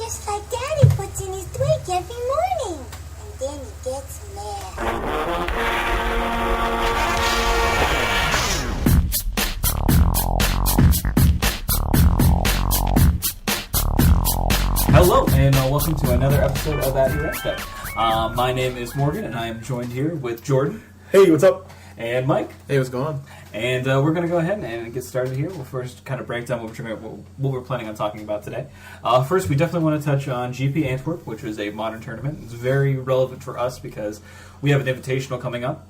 just like Daddy puts in his drink every morning. And then he gets mad. Hello, and welcome to another episode of AtYourEndStep. My name is Morgan, and I am joined here with Jordan. Hey, what's up? And Mike. Hey, what's going on? And we're going to go ahead and get started here. We'll first kind of break down what we're planning on talking about today. First, we definitely want to touch on GP Antwerth, which is a modern tournament. It's very relevant for us because we have an invitational coming up.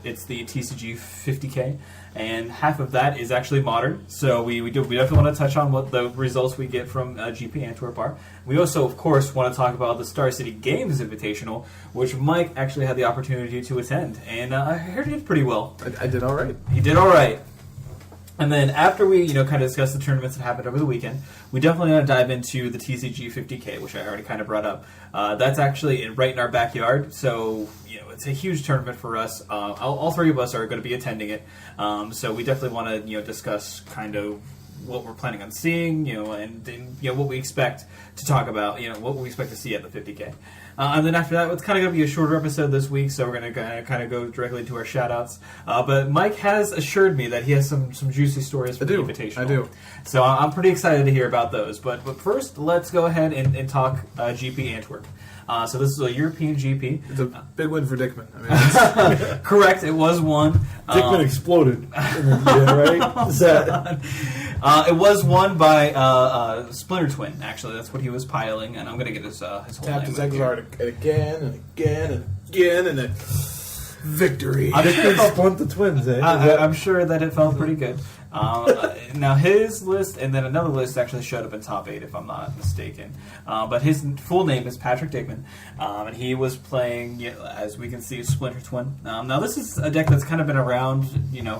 It's the TCG 50K, and half of that is actually modern. So we definitely want to touch on what the results we get from GP Antwerth are. We also, of course, want to talk about the Star City Games Invitational, which Mike actually had the opportunity to attend, and I heard he did pretty well. I did all right. He did all right. And then after we, kind of discuss the tournaments that happened over the weekend, we definitely want to dive into the TCG 50K, which I already kind of brought up. That's actually right in our backyard, so it's a huge tournament for us. All three of us are going to be attending it, so we definitely want to discuss kind of what we're planning on seeing, and what we expect to talk about, what we expect to see at the 50K. And then after that, it's kind of going to be a shorter episode this week, so we're going to kind of go directly to our shout-outs. But Mike has assured me that he has some juicy stories for the Invitational. I do. So I'm pretty excited to hear about those. But first, let's go ahead and talk GP Antwerth. So this is a European GP. It's a big win for Dickmann. I mean, correct, it was one. Dickmann exploded. Right? Is that... it was won by Splinter Twin, actually. That's what he was piling, and I'm going to get his whole tapped name. his exile again and again and again, and then victory. Dickmann split the twins, eh? I'm sure that it felt pretty good. Now his list and then another list actually showed up in top 8 if I'm not mistaken. But his full name is Patrick Dickmann, and he was playing, as we can see, Splinter Twin. Now this is a deck that's kind of been around,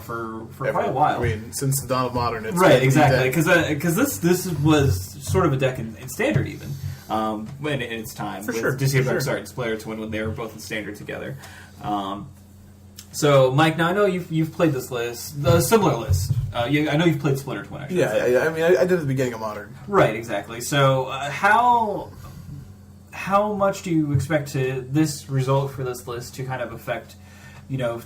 for quite a while. I mean, since the dawn of modern, it's right, exactly, because this was sort of a deck in Standard even. In its time, for with sure. Sorry, Splinter Twin when they were both in Standard together. So, Mike, now I know you've played this list, the similar list. I know you've played Splinter Twin, actually. Yeah, I mean, I did at the beginning of Modern. Right, exactly. So, how much do you expect this result for this list to kind of affect,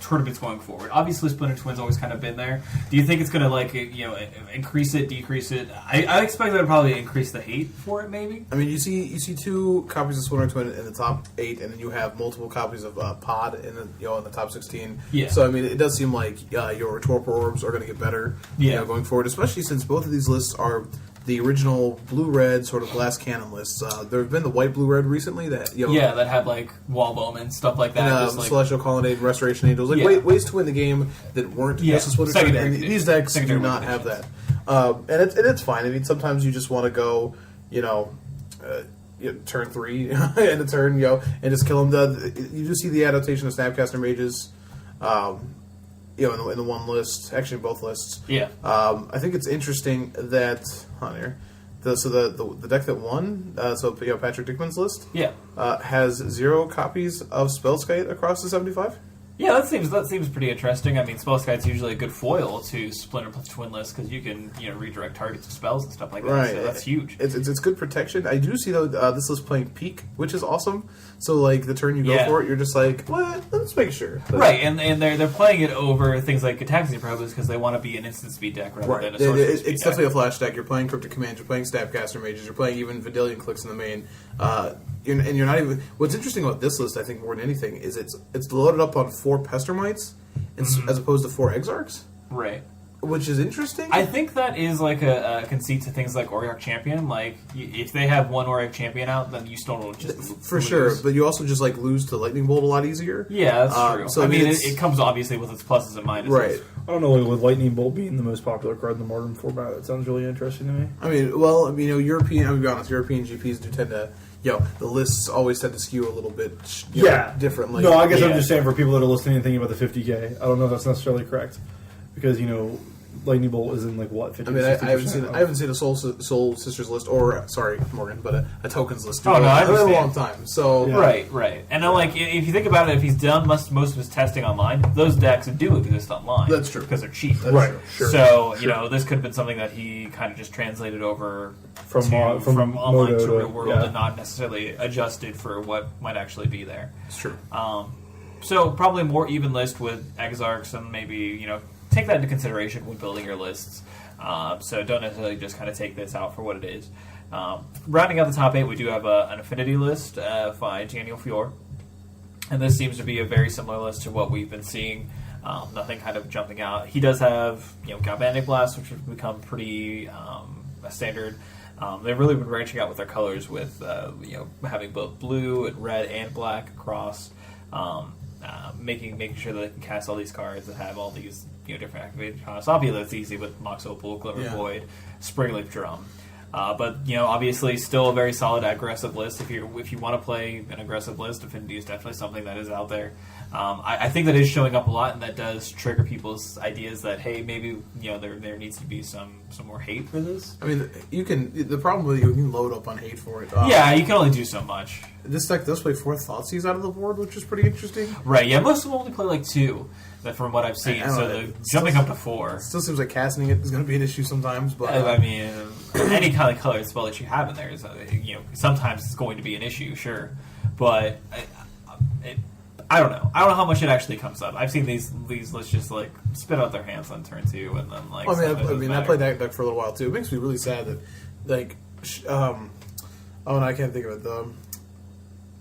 tournaments going forward? Obviously, Splinter Twin's always kind of been there. Do you think it's going to, increase it, decrease it? I expect that it'll probably increase the hate for it, maybe. I mean, you see 2 copies of Splinter Twin in the top 8, and then you have multiple copies of Pod in the top 16. Yeah. So I mean, it does seem like your Torpor Orbs are going to get better, going forward. Especially since both of these lists are the original blue-red sort of glass cannon lists. There have been the white blue-red recently that that have like wall bowmen, stuff like that. And, Celestial Colonnade, Restoration Angels, ways to win the game that weren't just a Splinter Twin. And these decks do not have that, and it's fine. I mean, sometimes you just want to go, turn 3 and a turn, and just kill them. You just see the adaptation of Snapcaster Mages. In the one list, actually both lists. Yeah. I think it's interesting that the deck that won, Patrick Dickmann's list, has 0 copies of Spellskite across the 75. Yeah, that seems pretty interesting. I mean, Spellskite's usually a good foil to Splinter Twin list because you can redirect targets to spells and stuff like that. Right. So that's huge. It's good protection. I do see though this list playing Peak, which is awesome. So like the turn you go for it, you're just like, what? Let's make sure. Right, and they're playing it over things like Gataxi Probes because they want to be an instant speed deck rather than a sorcery speed It's deck. definitely a flash deck. You're playing Cryptic Commands, you're playing Snapcaster Mages, you're playing even Vidalian Clicks in the main. And you're not even. What's interesting about this list, I think, more than anything, is it's loaded up on 4 Pestermites as opposed to 4 Exarchs. Right. Which is interesting. I think that is like a conceit to things like Auriok Champion. Like, if they have one Auriok Champion out, then you still don't just for lose. Sure, but you also just lose to Lightning Bolt a lot easier. Yeah, that's true. So I mean, it comes obviously with its pluses and minuses. Right. I don't know, with Lightning Bolt being the most popular card in the modern format, that sounds really interesting to me. I mean, well, European. I'm gonna be honest. European GPs do tend to. The lists always tend to skew a little bit differently. No, I guess I'm just saying for people that are listening and thinking about the 50K, I don't know if that's necessarily correct. Because, Lightning Bolt is in like what? 50, I mean, I haven't seen of- I haven't seen a Soul Sisters list, or sorry, Morgan, but a tokens list. Oh, no, I in a understand. long time. So Yeah. Right. And then, like, if you think about it, if he's done most of his testing online, those decks do exist online. That's true. Because they're cheap. That's Right. true. Sure. So, you know, this could have been something that he kind of just translated over From from online Moto to to- real world yeah. and not necessarily adjusted for what might actually be there. It's true. So probably more even list with Exarchs, and maybe, you know, take that into consideration when building your lists. So don't necessarily just kind of take this out for what it is. Rounding out the top 8, we do have an affinity list by Daniel Fior. And this seems to be a very similar list to what we've been seeing. Nothing kind of jumping out. He does have, you know, Galvanic Blast, which has become pretty a standard. They've really been branching out with their colors with, you know, having both blue and red and black across. Making sure that they can cast all these cards that have all these, you know, different activated costs. Obviously, that's easy with Mox Opal, Glimmer Yeah. Void, Springleaf Drum. But, you know, obviously, still a very solid aggressive list. If you want to play an aggressive list, Affinity is definitely something that is out there. I think that is showing up a lot, and that does trigger people's ideas that, hey, maybe, you know, there needs to be some more hate for this. I mean, the problem with you can load up on hate for it. Yeah, you can only do so much. This deck does play 4 Thoughtseize out of the board, which is pretty interesting. Right, yeah, most of them only play like 2, that from what I've seen. I don't So know, the it jumping still- up to 4. It still seems like casting it is going to be an issue sometimes, but I mean, any kind of colored spell that you have in there is, you know, sometimes it's going to be an issue, sure, but I don't know. I don't know how much it actually comes up. I've seen these lists just like spit out their hands on turn 2, and then like. I sometimes it doesn't I matter. played that deck for a little while too. It makes me really sad that, like, oh, no, I can't think of it.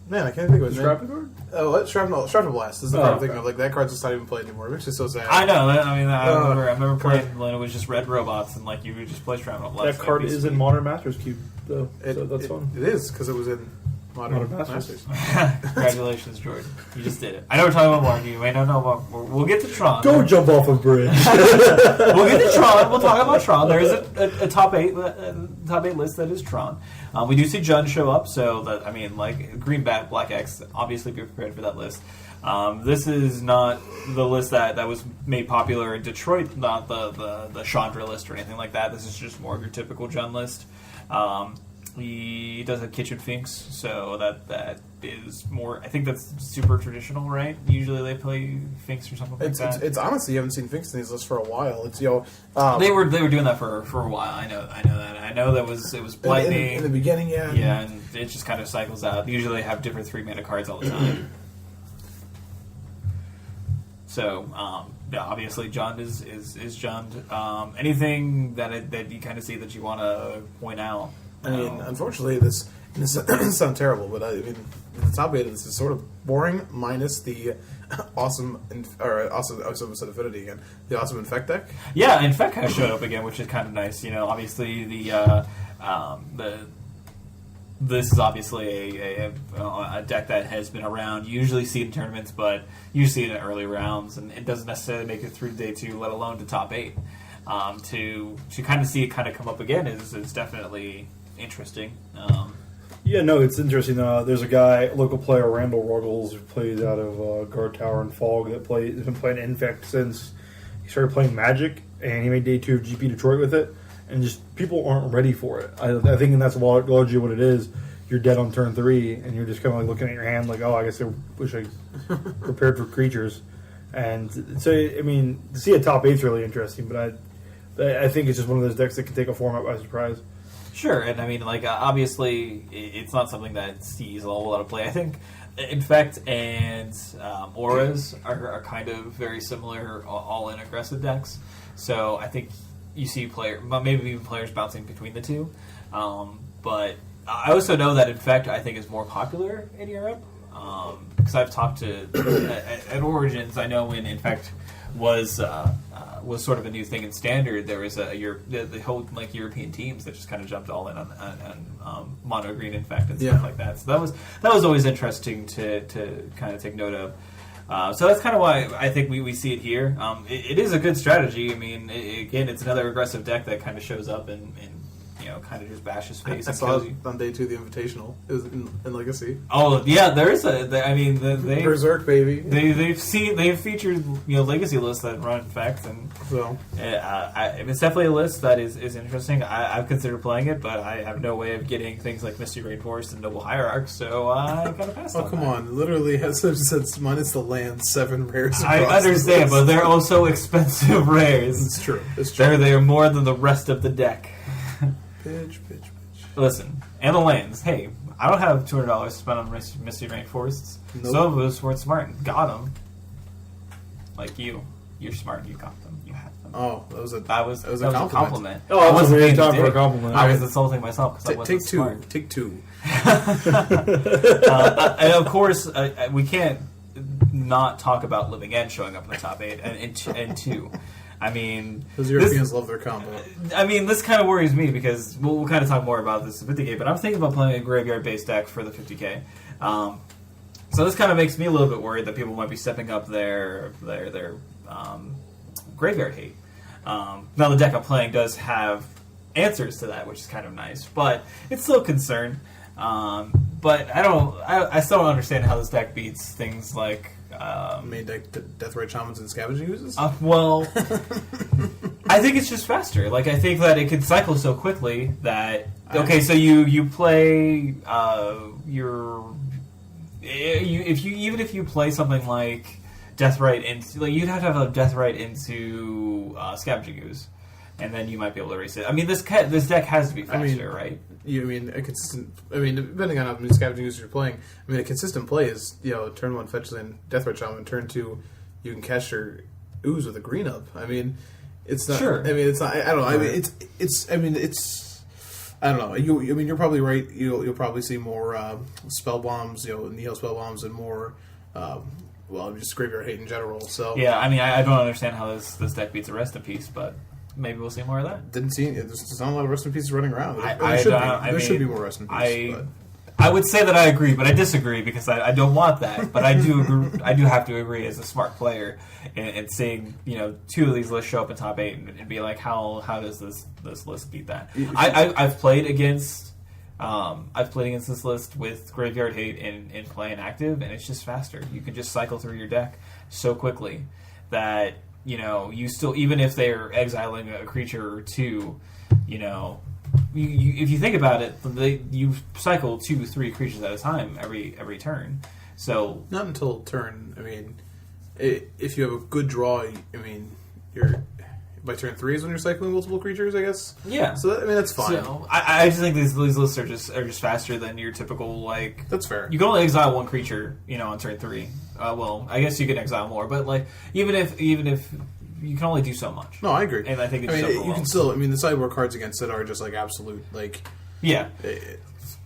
Man, I can't think of it. Shrapnel card? Oh, what? Shrapnel Blast is the Oh, card I'm thinking okay. of. Like, that card's just not even played anymore. It makes me so sad. I know. I mean, I remember correct. playing when it was just red robots, and like you would just play Shrapnel Blast. That card That'd be is in sweet. Modern Masters Cube, though, so that's fun. It is, because it was in Modern Modern Masters. Masters. Congratulations, Jordan. You just did it. I know we're talking about Mark. You may not know about. We'll get to Tron. Don't jump off a bridge. We'll get to Tron. We'll talk about Tron. There is a top 8 list that is Tron. We do see Jund show up, so that, I mean, like Green Bat, Black X. Obviously, be prepared for that list. This is not the list that was made popular in Detroit. Not the Chandra list or anything like that. This is just more of your typical Jund list. He does have Kitchen Finks, so that is more. I think that's super traditional, right? Usually they play Finks or something like that. It's honestly, you haven't seen Finks in these lists for a while. It's, you know, They were doing that for a while. I know that. I know that it was Lightning. in the beginning, yeah. Yeah, and it just kind of cycles out. Usually they have different 3-mana cards all the time. So, yeah, obviously Jund is Jund. Anything that you kind of see that you want to point out? I mean, unfortunately, this sounds terrible, but I mean, the top 8 of this is sort of boring, minus the awesome Affinity again, the awesome Infect deck. Yeah, Infect kind of showed up again, which is kind of nice. You know, obviously this is obviously a deck that has been around. You usually see it in tournaments, but you see it in early rounds, and it doesn't necessarily make it through day 2, let alone to top 8. To kind of see it kind of come up again is definitely interesting. Yeah, no, it's interesting. There's a guy, local player, Randall Ruggles, who plays out of Guard Tower and Fog, that has been playing Infect since he started playing Magic, and he made day 2 of GP Detroit with it, and just people aren't ready for it. I think that's largely what it is. You're dead on turn 3, and you're just kind of like looking at your hand like, oh, I guess I wish I prepared for creatures. And so, I mean, to see a top 8 is really interesting, but I think it's just one of those decks that can take a format by surprise. Sure, and I mean, like, obviously, it's not something that sees a whole lot of play. I think Infect and Auras are kind of very similar all-in aggressive decks. So I think you see maybe even players bouncing between the two. But I also know that Infect, I think, is more popular in Europe. Because I've talked to at Origins, I know when Infect was sort of a new thing in Standard, there was the whole like European teams that just kind of jumped all in on mono green Infect and stuff like that. So that was always interesting to kind of take note of. So that's kind of why I think we see it here. It is a good strategy. I mean, again, it's another aggressive deck that kind of shows up in kind of just bash his face. I and saw kills it you. on day 2 of the Invitational. It was in Legacy. Oh yeah, there is they Berserk, baby. they've featured legacy lists that run infect, and So it's definitely a list that is interesting. I've considered playing it, but I have no way of getting things like Misty Rainforest and Noble Hierarch, so I kind of passed. oh come on! Literally has since minus the land 7 rares. I across the understand, list. but they're also expensive rares. It's true. It's true. They're more than the rest of the deck. Bitch. Listen, and the lands. Hey, I don't have $200 to spend on Misty Rainforests. Nope. Some of us were smart, got them. Like you, you're smart. You got them. You had them. Oh, that was a a compliment. Oh, I wasn't being time a for a dick. compliment. I was insulting myself because I wasn't Take two. smart. Take 2. And of course, we can't not talk about Living End showing up in the top 8 and 2. I mean, Those Europeans love their combo. I mean, this kind of worries me because we'll kind of talk more about this in 50K, but I'm thinking about playing a graveyard-based deck for the 50K. So this kind of makes me a little bit worried that people might be stepping up their graveyard hate. Now, the deck I'm playing does have answers to that, which is kind of nice, but it's still a concern. But I still don't understand how this deck beats things like Main deck Deathrite Shamans and Scavenging Oozes? well, I think it's just faster. Like, I think that it can cycle so quickly that so you play if you play something like Deathrite into, like, you'd have to have a Deathrite into Scavenging Ooze, and then you might be able to race it. I mean, this deck has to be faster, right? You mean a consistent? I mean, depending on how many Scavenging Oozes you're playing. I mean, a consistent play is turn 1 fetch land Deathrite Shaman, turn 2 you can cast your Ooze with a green up. I mean, it's not. Sure. I mean, it's not. I don't know. I mean, it's. I mean, it's. I don't know. I mean, you're probably right. You'll probably see more spell bombs. Neo spell bombs and more. Just graveyard hate in general. So yeah, I mean, I don't understand how this deck beats a Rest in Peace, but maybe we'll see more of that. didn't see. There's not a lot of rest in pieces running around. There should be more rest in pieces. I would say that I agree, but I disagree because I don't want that. But I do agree, I do have to agree as a smart player and seeing 2 of these lists show up in top 8 and be like, how does this list beat that? I've played against this list with Graveyard Hate in play and active, and it's just faster. You can just cycle through your deck so quickly that you still, even if they're exiling a creature or 2, if you think about it, you cycle 2-3 creatures at a time every turn. So not until turn. I mean, if you have a good draw, I mean, you're by turn 3 is when you're cycling multiple creatures, I guess. Yeah. So I mean, that's fine. So I just think these lists are just faster than your typical, like. That's fair. You can only exile 1 creature, on turn 3. Well, I guess you can exile more, but like even if you can only do so much. No, I agree. And I think it's you can still. I mean, the sideboard cards against it are just like absolute, like. Yeah. It's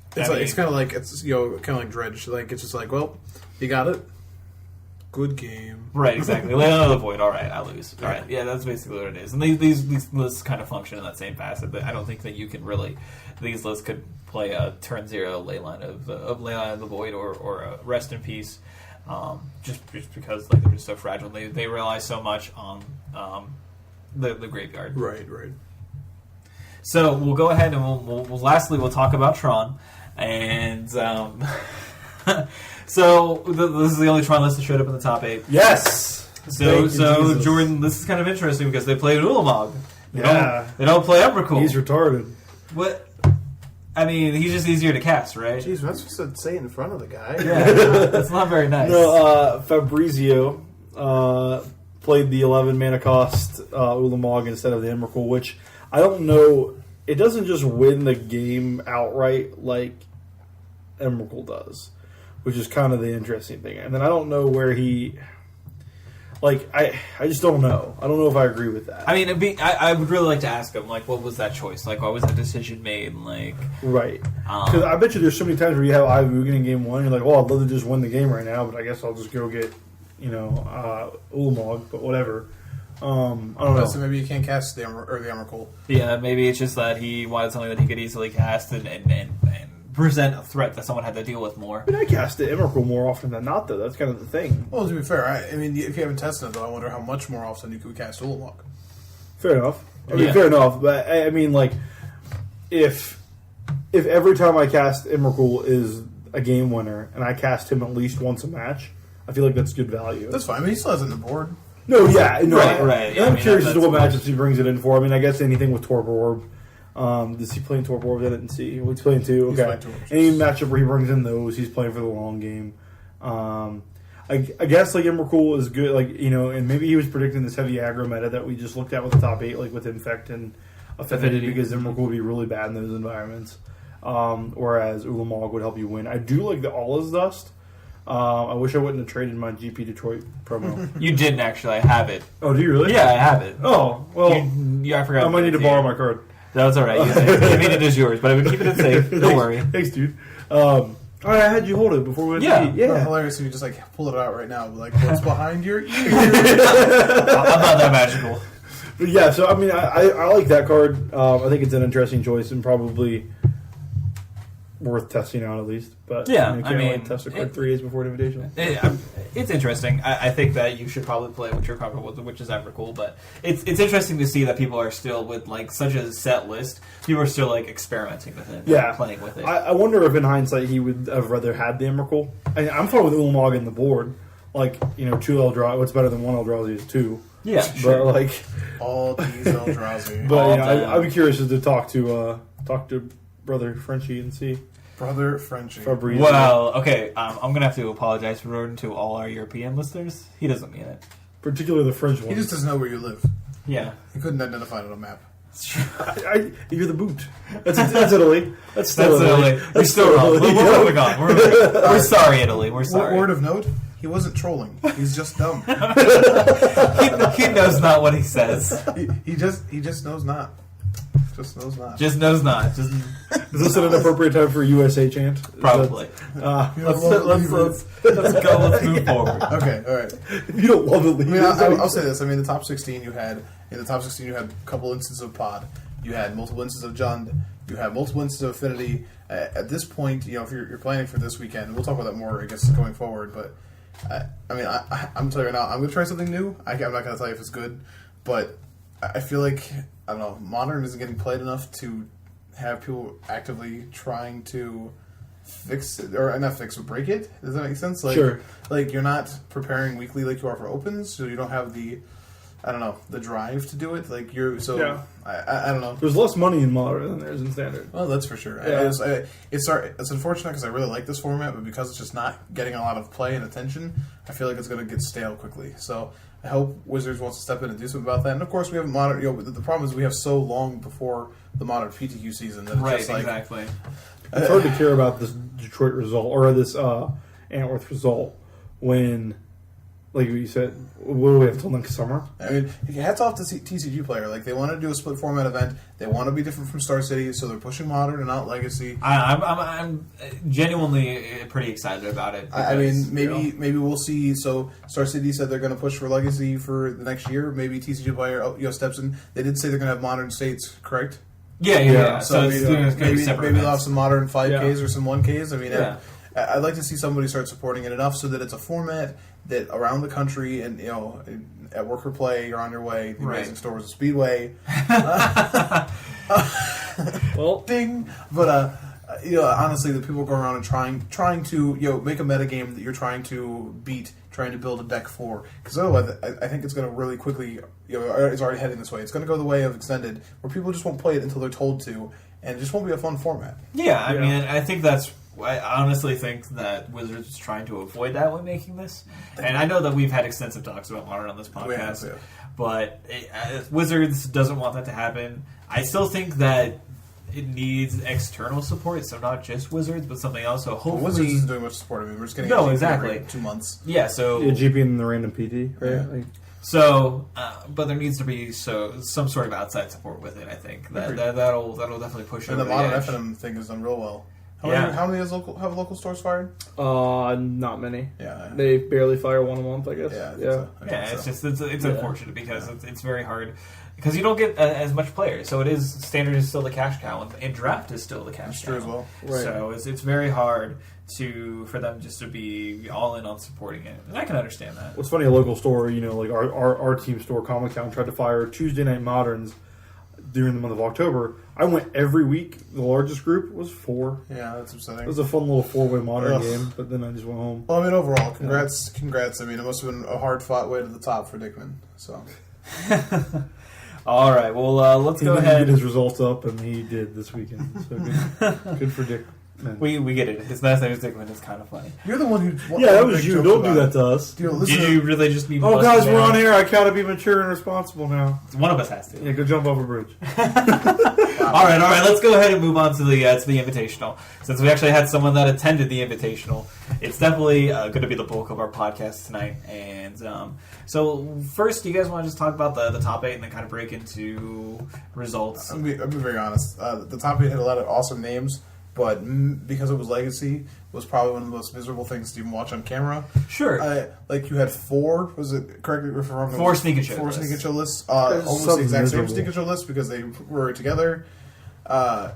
kind of like kind of like Dredge. Like it's just like, well, you got it. Good game. Right, exactly. Lay out of the void. All right, I lose. All right, yeah, that's basically what it is. And these lists kind of function in that same facet. But I don't think that you can really. These lists could play a turn 0 Leyline of the Void or a Rest in Peace, just because like they're just so fragile. They rely so much on the graveyard. Right. So we'll go ahead and we'll lastly we'll talk about Tron, and so this is the only Tron list that showed up in the top 8. Yes. So Jordan, this is kind of interesting because they played Ulamog. They don't play Emrakul. He's retarded. What? I mean, he's just easier to cast, right? Jeez, we're not supposed to say it in front of the guy. Yeah, that's not very nice. No, Fabrizio played the 11 mana cost Ulamog instead of the Emrakul, which I don't know. It doesn't just win the game outright like Emrakul does, which is kind of the interesting thing. And then I don't know where he... Like, I just don't know. I don't know if I agree with that. I mean, I would really like to ask him, like, what was that choice? Like, why was that decision made? Like, right. Because I bet you there's so many times where you have Ivugan in game 1, you're like, well, I'd love to just win the game right now, but I guess I'll just go get, Ulamog, but whatever. I don't know. So maybe you can't cast the Emrakul. Yeah, maybe it's just that he wanted something that he could easily cast and present a threat that someone had to deal with more. I mean, I cast the Emrakul more often than not, though. That's kind of the thing. Well, to be fair, I mean, if you haven't tested it, though, I wonder how much more often you could cast Ulamog. Fair enough. Fair enough. But, I mean, like, if every time I cast Emrakul is a game winner, and I cast him at least once a match, I feel like that's good value. That's fine. I mean, he still has it on the board. No, yeah, no, Right. Yeah, I'm curious as to what that's matchups he brings it in for. I mean, I guess anything with Torpor Orb. Is he playing Torpor Orb? I didn't see. He's playing two. He's Okay. playing two. Any matchup where he brings in those, he's playing for the long game. I guess like Emrakul is good, like and maybe he was predicting this heavy aggro meta that we just looked at with the top 8, like with Infect and Affinity, because Emrakul would be really bad in those environments. Whereas Ulamog would help you win. I do like the All is Dust. I wish I wouldn't have traded my GP Detroit promo. You didn't actually. I have it. Oh, do you really? Yeah, I have it. Oh, well, I forgot. I might need to borrow my card. That's all right. I mean, it is yours, but I've been keeping it safe. Don't worry. Thanks, dude. All right, I had you hold it before we went Yeah. to eat. Yeah. Hilarious if you just like pull it out right now. Like, what's behind your ear? I'm not that magical. But yeah, so I mean, I like that card. I think it's an interesting choice and probably worth testing out at least. But Yeah, you I can't mean, really test a card 3 days before an invitation. It's interesting. I think that you should probably play what you're comfortable with, which is Evercool. But it's interesting to see that people are still with like such a set list. People are still like experimenting with it, Yeah, playing with it. I wonder if in hindsight he would have rather had the Emrakul. I'm fine with Ulamog in the board. Like 2 Eldrazi. What's better than 1 Eldrazi is 2. Yeah, But like, All these Eldrazi. but I'd be curious to talk to brother Frenchie and see. Brother Frenchie. Fabrice. Well, okay. I'm gonna have to apologize for Roden to all our European listeners. He doesn't mean it. Particularly the French one. He just doesn't know where you live. Yeah. He couldn't identify it on a map. You're the boot. That's Italy. That's still Italy. We're still wrong. Italy. We're moving on. We're sorry, Italy. We're sorry. Word of note, he wasn't trolling. He's just dumb. he knows not what he says. he just knows not. Just knows not. Just knows not. Just Is this an appropriate time for USA chant? probably. Let's go. Let's move forward. Okay, all right. If you don't love it, I mean, I'll say this. I mean, the top 16 you had a couple instances of Pod. You had multiple instances of Jund. You have multiple instances of Affinity. At this point, if you're planning for this weekend, we'll talk about that more, I guess, going forward. But I'm telling you right now, I'm going to try something new. I'm not going to tell you if it's good, but I feel like Modern isn't getting played enough to have people actively trying to fix it, or not fix it, break it. Does that make sense? Like, Sure. Like you're not preparing weekly like you are for opens, so you don't have the drive to do it. Like Yeah. I don't know. There's less money in Modern than there is in Standard. Well, that's for sure. Yeah. It's unfortunate because I really like this format, but because it's just not getting a lot of play and attention, I feel like it's going to get stale quickly. So I hope Wizards wants to step in and do something about that. And of course, we have Modern. The problem is we have so long before the Modern PTQ season that it's Right. just like Exactly. It's hard to care about this Detroit result or this Antwerth result when, like you said, what do we have till next summer? I mean, hats off to TCG player. Like they want to do a split format event. They want to be different from Star City, so they're pushing Modern and not Legacy. I'm genuinely pretty excited about it. I mean, because, maybe we'll see. So Star City said they're going to push for Legacy for the next year. Maybe TCG player steps in. They did say they're going to have Modern States, correct? Yeah. So it's gonna be maybe separate they'll have events. some Modern 5Ks or some 1Ks. I mean, Yeah. I'd like to see somebody start supporting it enough so that it's a format that around the country and at Work or Play, you're on your way. The Right. Amazing Stores of Speedway. Well, Ding. But honestly, the people go around and trying to make a metagame that you're trying to beat, trying to build a deck for. Because otherwise, I think it's going to really quickly. It's already heading this way. It's going to go the way of Extended, where people just won't play it until they're told to, and it just won't be a fun format. Yeah, I mean, I think I honestly think that Wizards is trying to avoid that when making this. And I know that we've had extensive talks about Modern on this podcast. We have, yeah. But Wizards doesn't want that to happen. I still think that it needs external support, so not just Wizards, but something else. So Well, hopefully... Wizards isn't doing much support. I mean, we're just getting No, a GP exactly. every 2 months. Yeah, so... yeah, GP and the random PT, right? Yeah. Like, So, but there needs to be some sort of outside support with it. I think that'll definitely push it And the over Modern edge. FNM thing has done real well. Yeah. How many have local stores fired? not many. Yeah. They barely fire one a month, I guess. Yeah. I Yeah, think it's so. just it's unfortunate because it's very hard because you don't get as much players. So it is Standard is still the cash cow and Draft is still the cash That's cow true as well. Right. So it's very hard for them just to be all in on supporting it, and I can understand that. What's funny, a local store, like our team store, Comic Town, tried to fire Tuesday Night Moderns during the month of October. I went every week. The largest group was 4. Yeah, that's upsetting. It was a fun little 4-way modern game, but then I just went home. Well, I mean, overall, congrats. I mean, it must have been a hard-fought way to the top for Dickmann. So, all right. Well, let's go He ahead. did his results up, and he did this weekend. So good for Dickmann. We get it. His last name is Dickmann. It's kind of funny. you're the one who... Yeah, that was you. Don't do that to us. Did you really just need? Oh, guys, we're on air. I gotta be mature and responsible now. One of us has to. Yeah, go jump off a bridge. All right. Let's go ahead and move on to the Invitational. Since we actually had someone that attended the Invitational, it's definitely going to be the bulk of our podcast tonight. And so, first, do you guys want to just talk about the top 8 and then kind of break into results? I'll be very honest. The top 8 had a lot of awesome names, but because it was Legacy, was probably one of the most miserable things to even watch on camera. Sure. Like you had 4, was it, correct me if I'm wrong? 4 sneak and show 4 lists. sneak and show lists. Almost the exact same sneak and show lists because they were together. I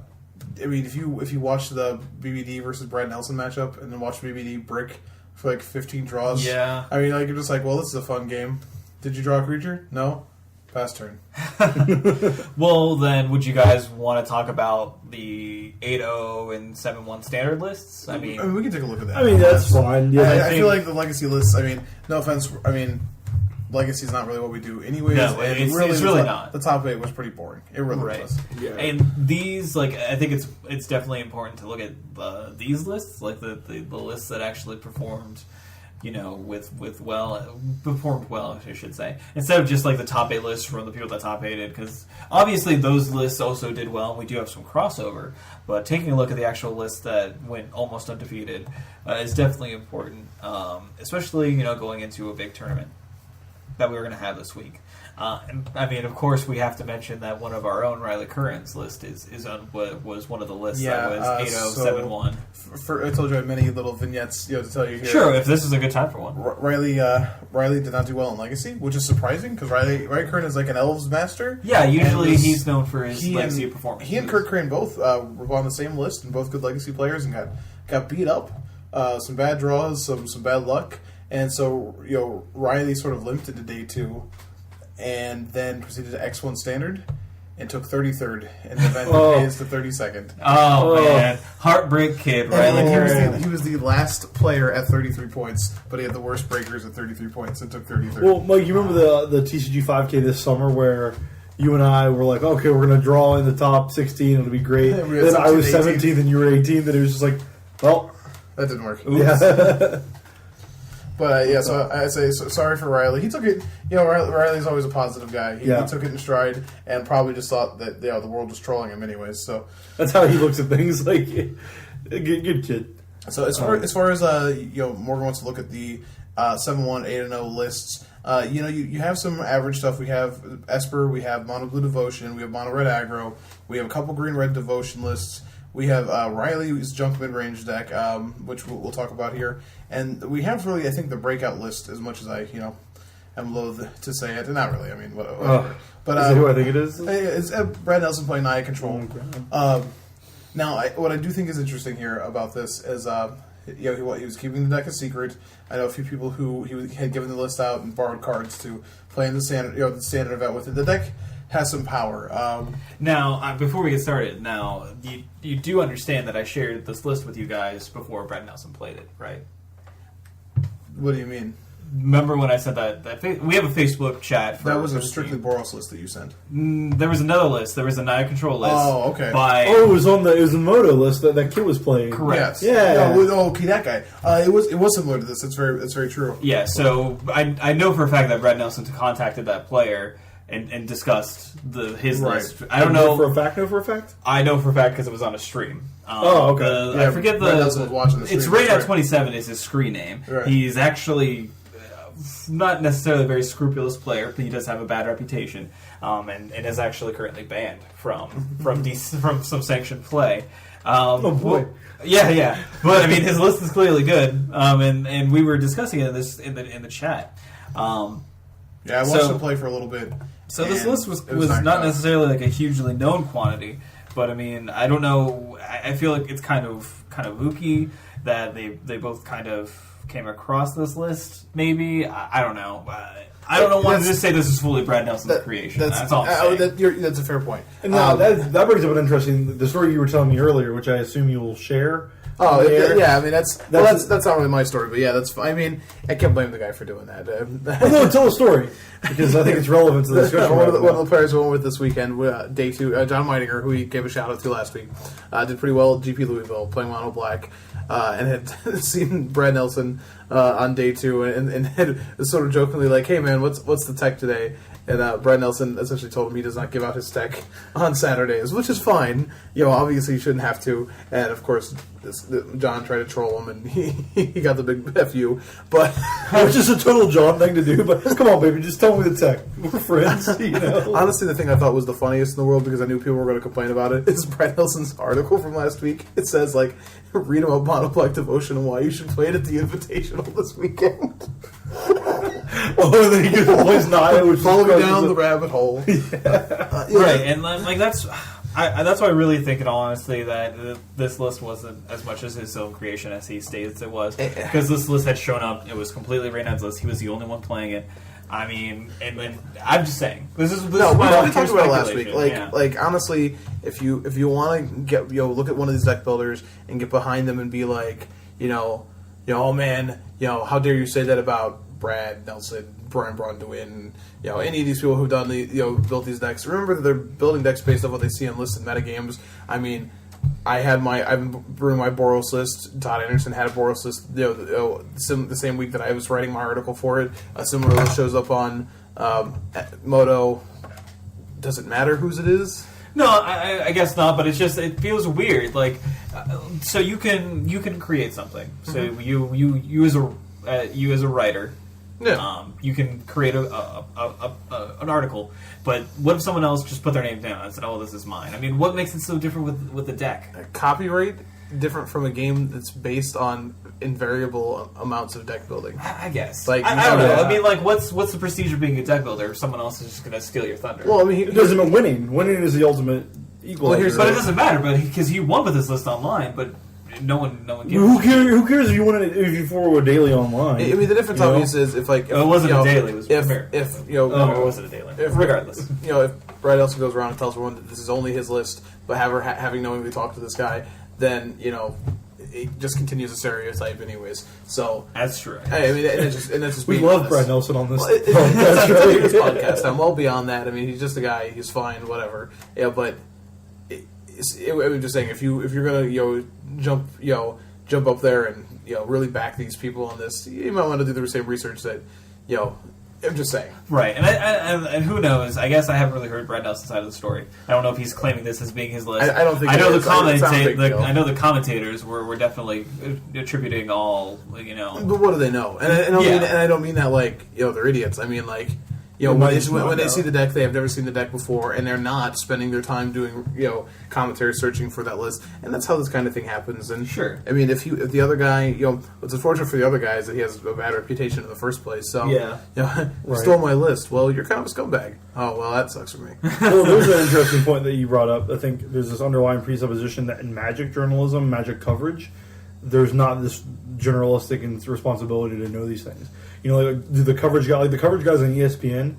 mean, if you watch the BBD versus Brad Nelson matchup and then watch BBD brick for like 15 draws, Yeah. I mean, like you're just like, well, this is a fun game. Did you draw a creature? No. Pass turn. Well, then, would you guys want to talk about the 8-0 and 7-1 standard lists? I mean, we can take a look at that. I mean, that's fine. Yeah, I feel like the Legacy lists, I mean, no offense, I mean, Legacy is not really what we do anyways. No, and it's really not. The top 8 was pretty boring. It really right. was. Yeah. And these, like, I think it's definitely important to look at these lists, like the lists that actually performed, performed well, I should say, instead of just like the top 8 lists from the people that top 8'd, because obviously those lists also did well, and we do have some crossover. But taking a look at the actual list that went almost undefeated is definitely important, especially going into a big tournament that we were going to have this week. And, I mean, of course, we have to mention that one of our own Riley Curran's list was one of the lists that was 8-0, 7-1. I told you I had many little vignettes to tell you here. Sure, if this is a good time for one. Riley did not do well in Legacy, which is surprising because Riley Curran is like an Elves master. Yeah, usually he's known for his Legacy performance. He and Kurt Crane both were on the same list and both good Legacy players and got beat up. Some bad draws, some bad luck. And so, Riley sort of limped into day 2 and then proceeded to X1 Standard and took 33rd in the event that is the 32nd. Oh, man. Heartbreak kid, Riley Curran. He was the last player at 33 points, but he had the worst breakers at 33 points and took 33rd. Well, Mike, you remember the TCG 5K this summer where you and I were like, okay, we're going to draw in the top 16, it'll be great. Yeah, then I was 17th and you were 18th, and it was just like, well. That didn't work. Oops. Yeah. But so I say sorry for Riley. He took it. Riley's always a positive guy. He took it in stride and probably just thought that the world was trolling him anyways. So that's how he looks at things. Like, good kid. So as far as Morgan wants to look at the 7-1, 8-0 lists. You have some average stuff. We have Esper. We have Mono Blue Devotion. We have Mono Red Aggro. We have a couple Green Red Devotion lists. We have Riley's Junk Mid-Range deck, which we'll talk about here. And we have really, I think, the breakout list as much as I, am loath to say it. And not really, I mean, whatever. But, is it who I think it is? It's Brad Nelson playing Naya Control. Now, what I do think is interesting here about this is, he was keeping the deck a secret. I know a few people who he had given the list out and borrowed cards to play in the standard event with it. The deck has some power. Now, before we get started, you do understand that I shared this list with you guys before Brad Nelson played it, right? What do you mean? Remember when I said that we have a Facebook chat? That was a strictly Boros list that you sent. There was another list. There was a Naya Control list. Oh, okay. It was on the Moto list that kid was playing. Correct. Yes. Yeah. Okay, that guy. It was similar to this. It's very true. Yeah. So I know for a fact that Brad Nelson contacted that player and discussed his list. I don't know for a fact. I know for a fact because it was on a stream. Okay. I forget Brad Nelson was watching the stream. It's Radiout27 is his screen name. Right. He's actually not necessarily a very scrupulous player, but he does have a bad reputation, and is actually currently banned from some sanctioned play. Oh boy! Yeah. But I mean, his list is clearly good, and we were discussing it in the chat. I watched him play for a little bit. So this list was not necessarily like a hugely known quantity, but I mean, I don't know. I feel like it's kind of ooky that they both kind of came across this list. Maybe I don't know. I don't want to just say this is fully Brad Nelson's creation. That's all I'm saying. That's a fair point. And that brings up an interesting the story you were telling me earlier, which I assume you will share. Oh yeah, I mean that's not really my story, but yeah, that's. I mean, I can't blame the guy for doing that. No, tell a story because I think it's relevant to the discussion. One of the players we went with this weekend, day 2, John Meidinger, who we gave a shout out to last week, did pretty well at GP Louisville, playing mono black, and had seen Brad Nelson on day 2, and had sort of jokingly like, "Hey man, what's the tech today?" And Brad Nelson essentially told him he does not give out his tech on Saturdays, which is fine. Obviously you shouldn't have to. And of course, John tried to troll him, and he got the big FU. But it's just a total John thing to do. But come on, baby, just tell me the tech. We're friends. Honestly, the thing I thought was the funniest in the world, because I knew people were going to complain about it, is Brad Nelson's article from last week. It says like, read about monoblack devotion and why you should play it at the Invitational this weekend. Then he plays Naya, which follow me down the rabbit hole. Right, and like that's why I really think, in all honesty, that this list wasn't as much as his own creation as he states it was, because this list had shown up. It was completely Reynard's list. He was the only one playing it. I mean, and I'm just saying this is we talked about it last week. Like honestly, if you want to get look at one of these deck builders and get behind them and be like, oh man, how dare you say that about Brad Nelson, Brian Bronduin, any of these people who've done built these decks. Remember that they're building decks based on what they see on lists and metagames. I mean, I've been brewing my Boros list. Todd Anderson had a Boros list the same week that I was writing my article for it. A similar list shows up on Moto. Does it matter whose it is? No, I guess not. But it feels weird. Like, so you can create something. So you as a writer. Yeah. You can create an article, but what if someone else just put their name down and said, "Oh, this is mine"? I mean, what makes it so different with the deck? Copyright different from a game that's based on invariable amounts of deck building. I guess. Like I don't know. I mean, like, what's the prestige of being a deck builder if someone else is just going to steal your thunder? Well, I mean, it doesn't mean winning. Winning is the ultimate equalizer. But it doesn't matter. Because he won with this list online, but. No one gives. Who cares if you want it if you forward a daily online? I mean, the difference obviously is if it wasn't a daily. It was premier. If it wasn't a daily. Regardless, if Brad Nelson goes around and tells everyone that this is only his list, but having knowingly talked to this guy, then it just continues a stereotype, anyways. So that's true. I mean, and that's just we love Brad Nelson on this podcast. I'm well beyond that. I mean, he's just a guy. He's fine, whatever. Yeah, but. I'm just saying, if you're gonna jump up there and really back these people on this, you might want to do the same research that I'm just saying. Right, and who knows? I guess I haven't really heard Brad Nelson's side of the story. I don't know if he's claiming this as being his list. I don't think. I know I know the commentators were definitely attributing all. But what do they know? And I don't mean that like they're idiots. I mean like. When they see the deck, they have never seen the deck before, and they're not spending their time doing commentary searching for that list, and that's how this kind of thing happens. And sure, I mean, if the other guy, what's unfortunate for the other guy is that he has a bad reputation in the first place. So you stole my list. Well, you're kind of a scumbag. Oh well, that sucks for me. Well, there's an interesting point that you brought up. I think there's this underlying presupposition that in Magic journalism, Magic coverage, there's not this journalistic responsibility to know these things. Do the coverage guys on ESPN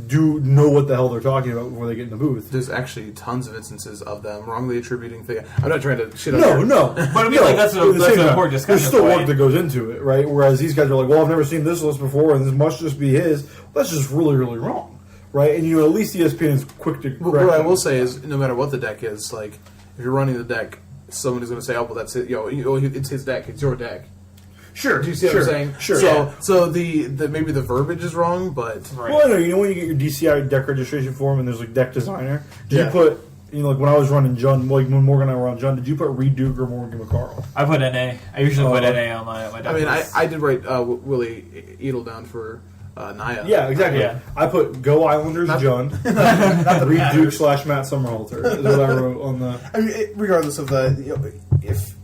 do know what the hell they're talking about before they get in the booth? There's actually tons of instances of them wrongly attributing things. I'm not trying to shit on No. But I mean, that's an important discussion. There's still work that goes into it, right? Whereas these guys are like, well, I've never seen this list before, and this must just be his. Well, that's just really, really wrong, right? And at least ESPN is quick to correct. What I will say is, no matter what the deck is, like, if you're running the deck, someone is going to say, oh, well, that's it. It's his deck. It's your deck. Sure. Do you see what I'm saying? Sure. So the maybe the verbiage is wrong, but well, no. When you get your DCI deck registration form and there's like deck designer, did you put like when I was running Jund, like when Morgan and I were on Jund, did you put Reed Duke or Morgan McCarl? I put NA. I usually put NA on my deck. I mean, I did write Willie Edel down for Naya. Yeah, exactly. Yeah. I put Go Islanders Jund, Reed Duke / Matt Summerhalter is what I wrote on the. I mean, regardless of if.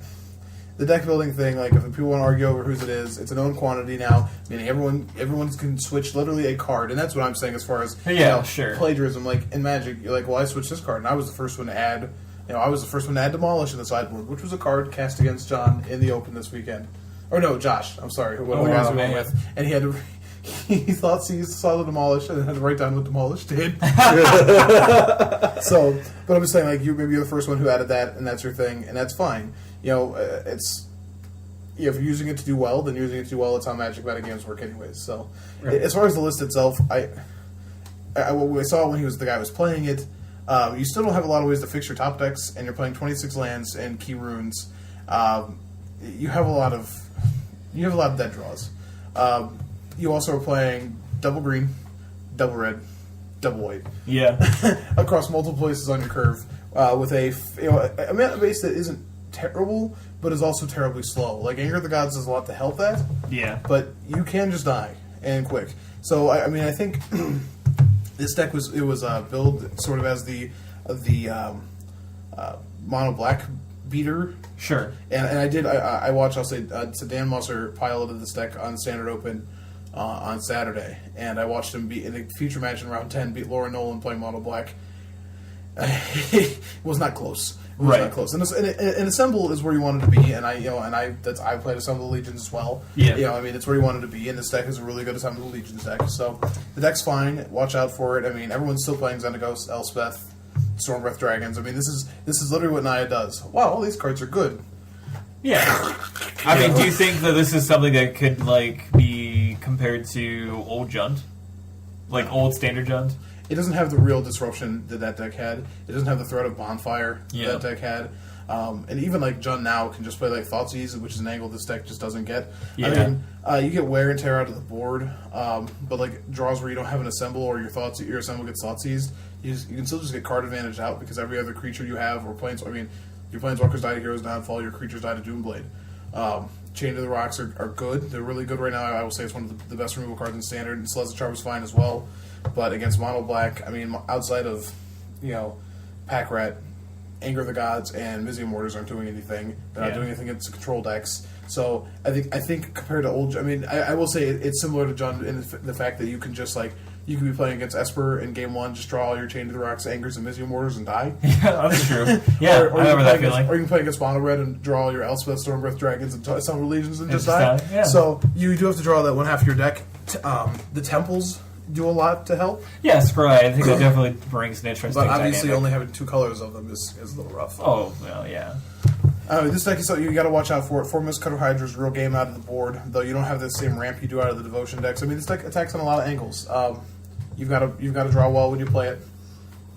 The deck building thing, like if people want to argue over whose it is, it's a known quantity now. Meaning everyone can switch literally a card, and that's what I'm saying as far as plagiarism. Like in Magic, you're like, well, I switched this card, and I was the first one to add. I was the first one to add Demolish in the sideboard, which was a card cast against John in the Open this weekend. or no, Josh. I'm sorry, who Oh, the guys wow, we went man. with, and he had to. He thought he saw the demolish and had to write down what demolish did. So, but I'm just saying, like, maybe you're the first one who added that, and that's your thing, and that's fine. You know, it's if you're using it to do well, then using it to do well. It's how Magic meta games work, anyways. So, as far as the list itself, what we saw when the guy was playing it, you still don't have a lot of ways to fix your top decks, and you're playing 26 lands and key runes. You have a lot of dead draws. You also are playing double green, double red, double white. Yeah. Across multiple places on your curve, with a mana base that isn't terrible, but is also terribly slow. Like, Anger of the Gods does a lot to help that. Yeah. But you can just die, and quick. So, I think this deck was billed sort of as the mono black beater. Sure. And I watched, I'll say, so Dan Musser piloted this deck on Standard Open on Saturday, and I watched him beat in a feature match in round 10, beat Laura Nolan playing mono black. It was not close. It was not close. And Assemble is where you wanted to be, and I played Assemble Legions as well. Yeah. It's where you wanted to be, and this deck is a really good Assemble Legions deck. So the deck's fine. Watch out for it. I mean, everyone's still playing Xenagos, Elspeth, Stormbreath Dragons. I mean, this is literally what Naya does. Wow, all these cards are good. Yeah. I mean, do you think that this is something that could, like, be compared to old Jund? Like, old Standard Jund? It doesn't have the real disruption that deck had. It doesn't have the threat of Bonfire that deck had. And even, like, Jund now can just play, like, Thoughtseize, which is an angle this deck just doesn't get. Yeah. I mean, you get wear and tear out of the board, but, like, draws where you don't have an Assemble or your Assemble gets Thoughtseized, you can still just get card advantage out because every other creature you have or your Planeswalkers die to Hero's Downfall, your creatures die to Doomblade. Chain to the Rocks are good. They're really good right now. I will say it's one of the best removal cards in Standard, and Celeste Charm is fine as well. But against Mono Black, I mean, outside of, Pack Rat, Anger of the Gods, and Mizium Mortars aren't doing anything. They're not doing anything against the control decks. So I think compared to old, I will say it's similar to Jund in the fact that you can just, like, you can be playing against Esper in game 1, just draw all your Chain to the Rocks, Angers, and Mizium Mortars and die. Yeah, that's true. Yeah, or I remember that feeling. Or you can play against Mono Red and draw all your Elspeth, Stormbreath Dragons, and Assemble Legions and just die. Yeah. So you do have to draw that one half of your deck. The Temples do a lot to help. Yeah, Scry. I think that definitely brings an interesting But obviously dynamic. only having 2 colors of them is a little rough. Oh, well, yeah. This deck is so you got to watch out for it. 4 Mistcutter Hydra's real game out of the board, though you don't have the same ramp you do out of the Devotion decks. I mean, this deck attacks on a lot of angles. You've got to draw well when you play it.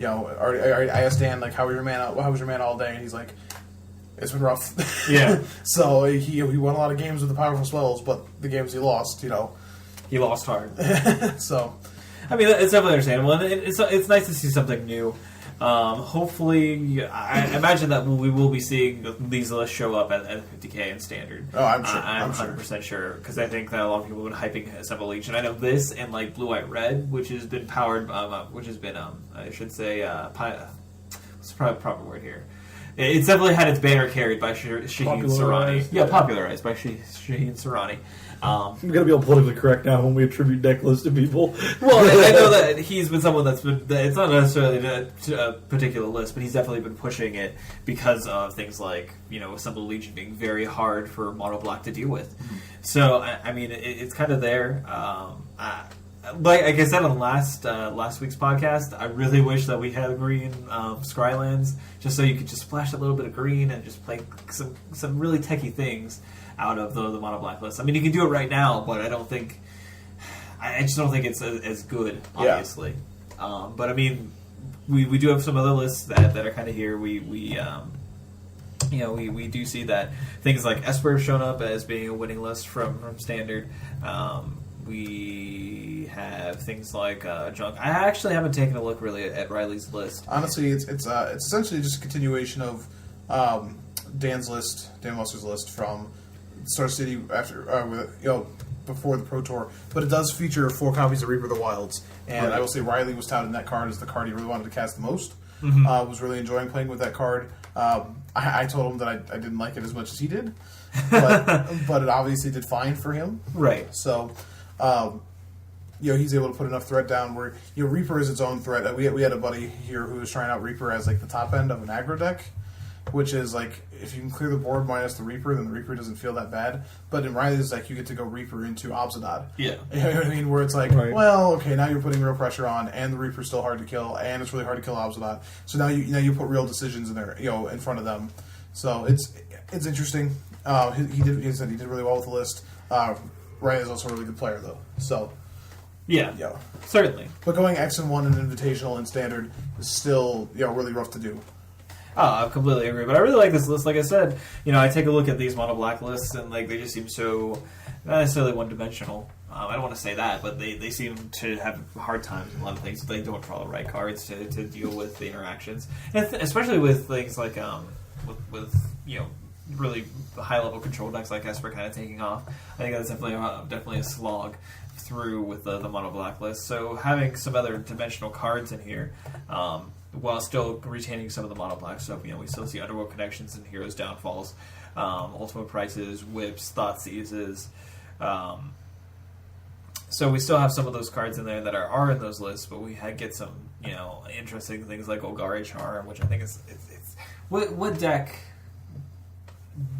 I asked Dan, like, how was your mana all day, and he's like, it's been rough. Yeah. So he won a lot of games with the powerful spells, but the games he lost, He lost hard. So I mean, it's definitely understandable, and it's nice to see something new. Hopefully, I imagine that we will be seeing these lists show up at 50K in Standard. Oh, I'm sure. I'm 100% sure, because I think that a lot of people have been hyping Assemble Legion. I know this and, like, Blue White Red, which has been powered, I should say, what's the proper word here? It's definitely had its banner carried by Shaheen Sarani. Yeah, popularized by Shaheen Sarani. I'm going to be all politically correct now when we attribute deck lists to people. Well, I know that he's been someone that's been... It's not necessarily a particular list, but he's definitely been pushing it because of things like, Assemble Legion being very hard for Mono Black to deal with. Mm-hmm. So, I mean, it's kind of there. Like I said on last week's podcast, I really wish that we had green Scrylands, just so you could just splash a little bit of green and just play some really techie things out of the Mono Black list. I mean, you can do it right now, but I just don't think it's as good, obviously. Yeah. But I mean, we do have some other lists that are kind of here. We do see that things like Esper have shown up as being a winning list from Standard. We have things like Junk. I actually haven't taken a look really at Riley's list. Honestly, it's essentially just a continuation of Dan Musser's list from Star City after before the Pro Tour, but it does feature 4 copies of Reaper of the Wilds, and I will say Riley was touted in that card as the card he really wanted to cast the most. Mm-hmm. Was really enjoying playing with that card. I told him that I didn't like it as much as he did, but it obviously did fine for him. Right. So, he's able to put enough threat down where Reaper is its own threat. We had a buddy here who was trying out Reaper as like the top end of an aggro deck. which is like if you can clear the board minus the Reaper, then the Reaper doesn't feel that bad. But in Riley's, like you get to go Reaper into Obzadad. Yeah. You know what I mean? Where it's like, well, okay, now you're putting real pressure on, and the Reaper's still hard to kill, and it's really hard to kill Obzadad. So now you put real decisions in there, in front of them. So it's interesting. He did really well with the list. Riley's also a really good player though. So. Yeah, certainly. But going X and 1 in Invitational and Standard is still really rough to do. Oh, I completely agree. But I really like this list. Like I said, I take a look at these mono black lists, and like they just seem so not necessarily one dimensional. I don't want to say that, but they seem to have hard times in a lot of things. They don't draw the right cards to deal with the interactions, and especially with things like with really high level control decks like Esper kind of taking off. I think that's definitely a slog through with the mono black list. So having some other dimensional cards in here, while still retaining some of the mono black stuff, we still see Underworld Connections and Heroes Downfalls, Ultimate Prices, Whips, Thought Seizes. So we still have some of those cards in there that are in those lists, but we get some interesting things like Golgari Charm, which I think it's what deck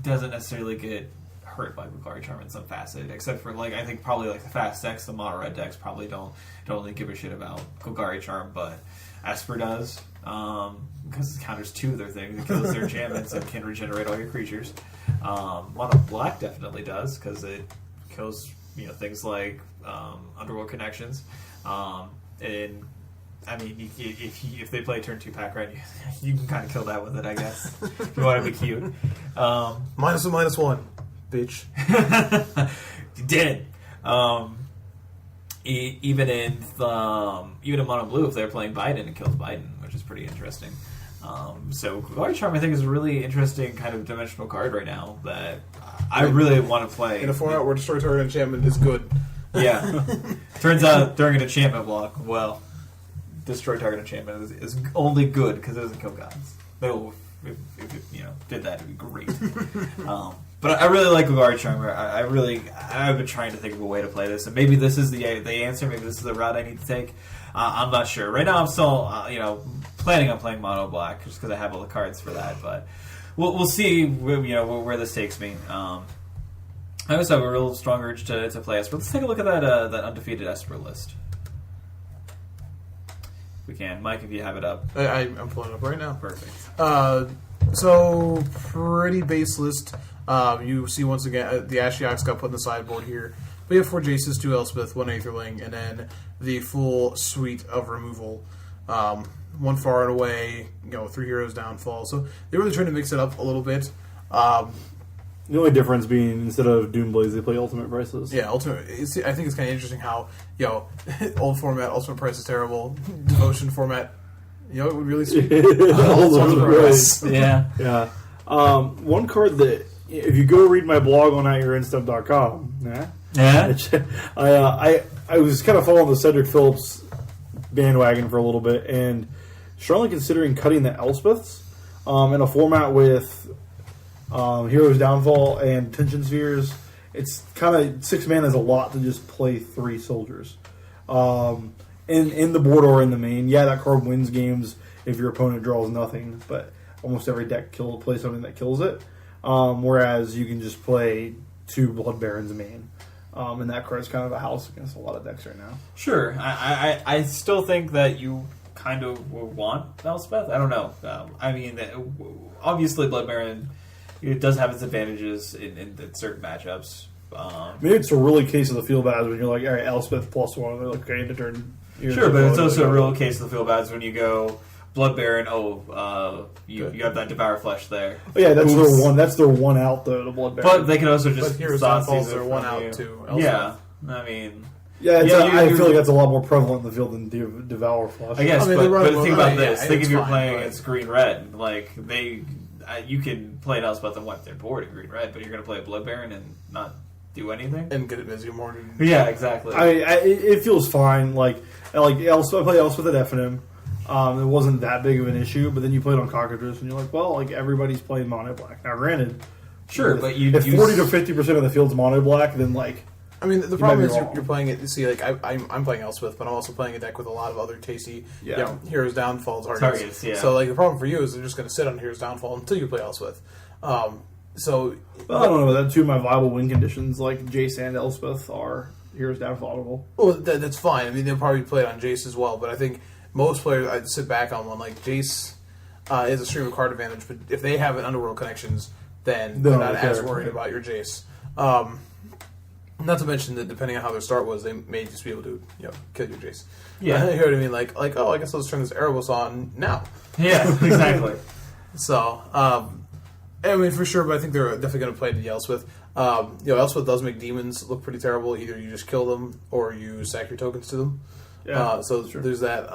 doesn't necessarily get hurt by Golgari Charm in some facet, except for I think probably the fast decks, the mono red decks probably don't really give a shit about Golgari Charm, but Esper does, because it counters 2 of their things. It kills their enchantments and can regenerate all your creatures. Mono black definitely does, because it kills things like Underworld Connections, and I mean, if they play turn 2 pack red, you can kind of kill that with it, I guess. If you want to be cute. -1/-1, bitch. Dead. Even in mono blue, if they're playing Biden, it kills Biden, which is pretty interesting. So Golgari Charm, I think, is a really interesting kind of dimensional card right now that I really want to play. In a format where Destroy Target Enchantment is good. Yeah. Turns out during an enchantment block, Destroy Target Enchantment is only good because it doesn't kill gods. Though, if did that, it'd be great. But I really like Golgari Charm. I've been trying to think of a way to play this, and maybe this is the answer. Maybe this is the route I need to take. I'm not sure. Right now, I'm still planning on playing mono black just because I have all the cards for that. But we'll see where this takes me. I also have a real strong urge to play Esper. Let's take a look at that undefeated Esper list. We can. Mike, if you have it up. I'm pulling it up right now. Perfect. So, pretty base list. You see, once again, the Ashiok's got put in the sideboard here. We have 4 Jaces, 2 Elspeth, 1 Aetherling, and then the full suite of removal. 1 Far and Away, 3 Heroes Downfall. So, they're really trying to mix it up a little bit. The only difference being, instead of Doomblaze, they play Ultimate Prices. Yeah, Ultimate. I think it's kind of interesting how, old format, Ultimate Price is terrible. Devotion format, it would really suit. Ultimate Price. Yeah. Yeah. One card that, if you go read my blog on AtYourEndStep.com, I was kind of following the Cedric Phillips bandwagon for a little bit, and strongly considering cutting the Elspeths in a format with Heroes Downfall and Tension Spheres. It's kind of 6 mana is a lot to just play 3 soldiers in the board or in the main. Yeah, that card wins games if your opponent draws nothing, but almost every deck plays something that kills it. Whereas you can just play 2 Blood Barons main, and that card's kind of a house against a lot of decks right now. Sure, I still think that you kind of want Elspeth. I don't know. I mean, obviously Blood Baron. It does have its advantages in certain matchups. Maybe it's a really case of the feel bads when you're like, all right, Elspeth +1, and they're like, okay, into turn. Sure, but it's also a real case of the feel bads when you go Blood Baron. You have that Devour Flesh there. Oh, yeah, that's their one. That's their one out though. The Blood Baron. But they can also just Heroes Downfalls are one out too. Yeah, I mean. Yeah, I feel like that's a lot more prevalent in the field than Devour Flesh. I guess, but think about this. Think if you're fine, playing against green-red. You can play an Elspeth and wipe their board in green-red, but you're going to play a Blood Baron and not do anything? And get it busy more. Yeah, exactly. It feels fine. I play Elspeth at Effingham. It wasn't that big of an issue, but then you play it on Cockatrice, and you're like, well, everybody's playing mono black. Now, granted, sure, but if 40 to 50% of the field's mono black, then I mean, the problem is you're playing it. You see, like I'm playing Elspeth, but I'm also playing a deck with a lot of other tasty, Hero's Downfall targets. Yeah. So like the problem for you is they're just going to sit on Hero's Downfall until you play Elspeth. So well, I don't know about that. Two of my viable win conditions, like Jace and Elspeth, are Hero's Downfallable. Well, that's fine. I mean, they'll probably play it on Jace as well, but I think most players, I'd sit back on one. Like, Jace is a stream of card advantage, but if they have an Underworld connections, then they're not as worried about your Jace. Not to mention that depending on how their start was, they may just be able to, kill your Jace. Yeah. You know what I mean? Like, oh, I guess I'll just turn this Erebus on now. Yeah, exactly. So, I mean, for sure, but I think they're definitely going to play the Elspeth. Elspeth does make demons look pretty terrible. Either you just kill them or you sack your tokens to them. Yeah, so there's that.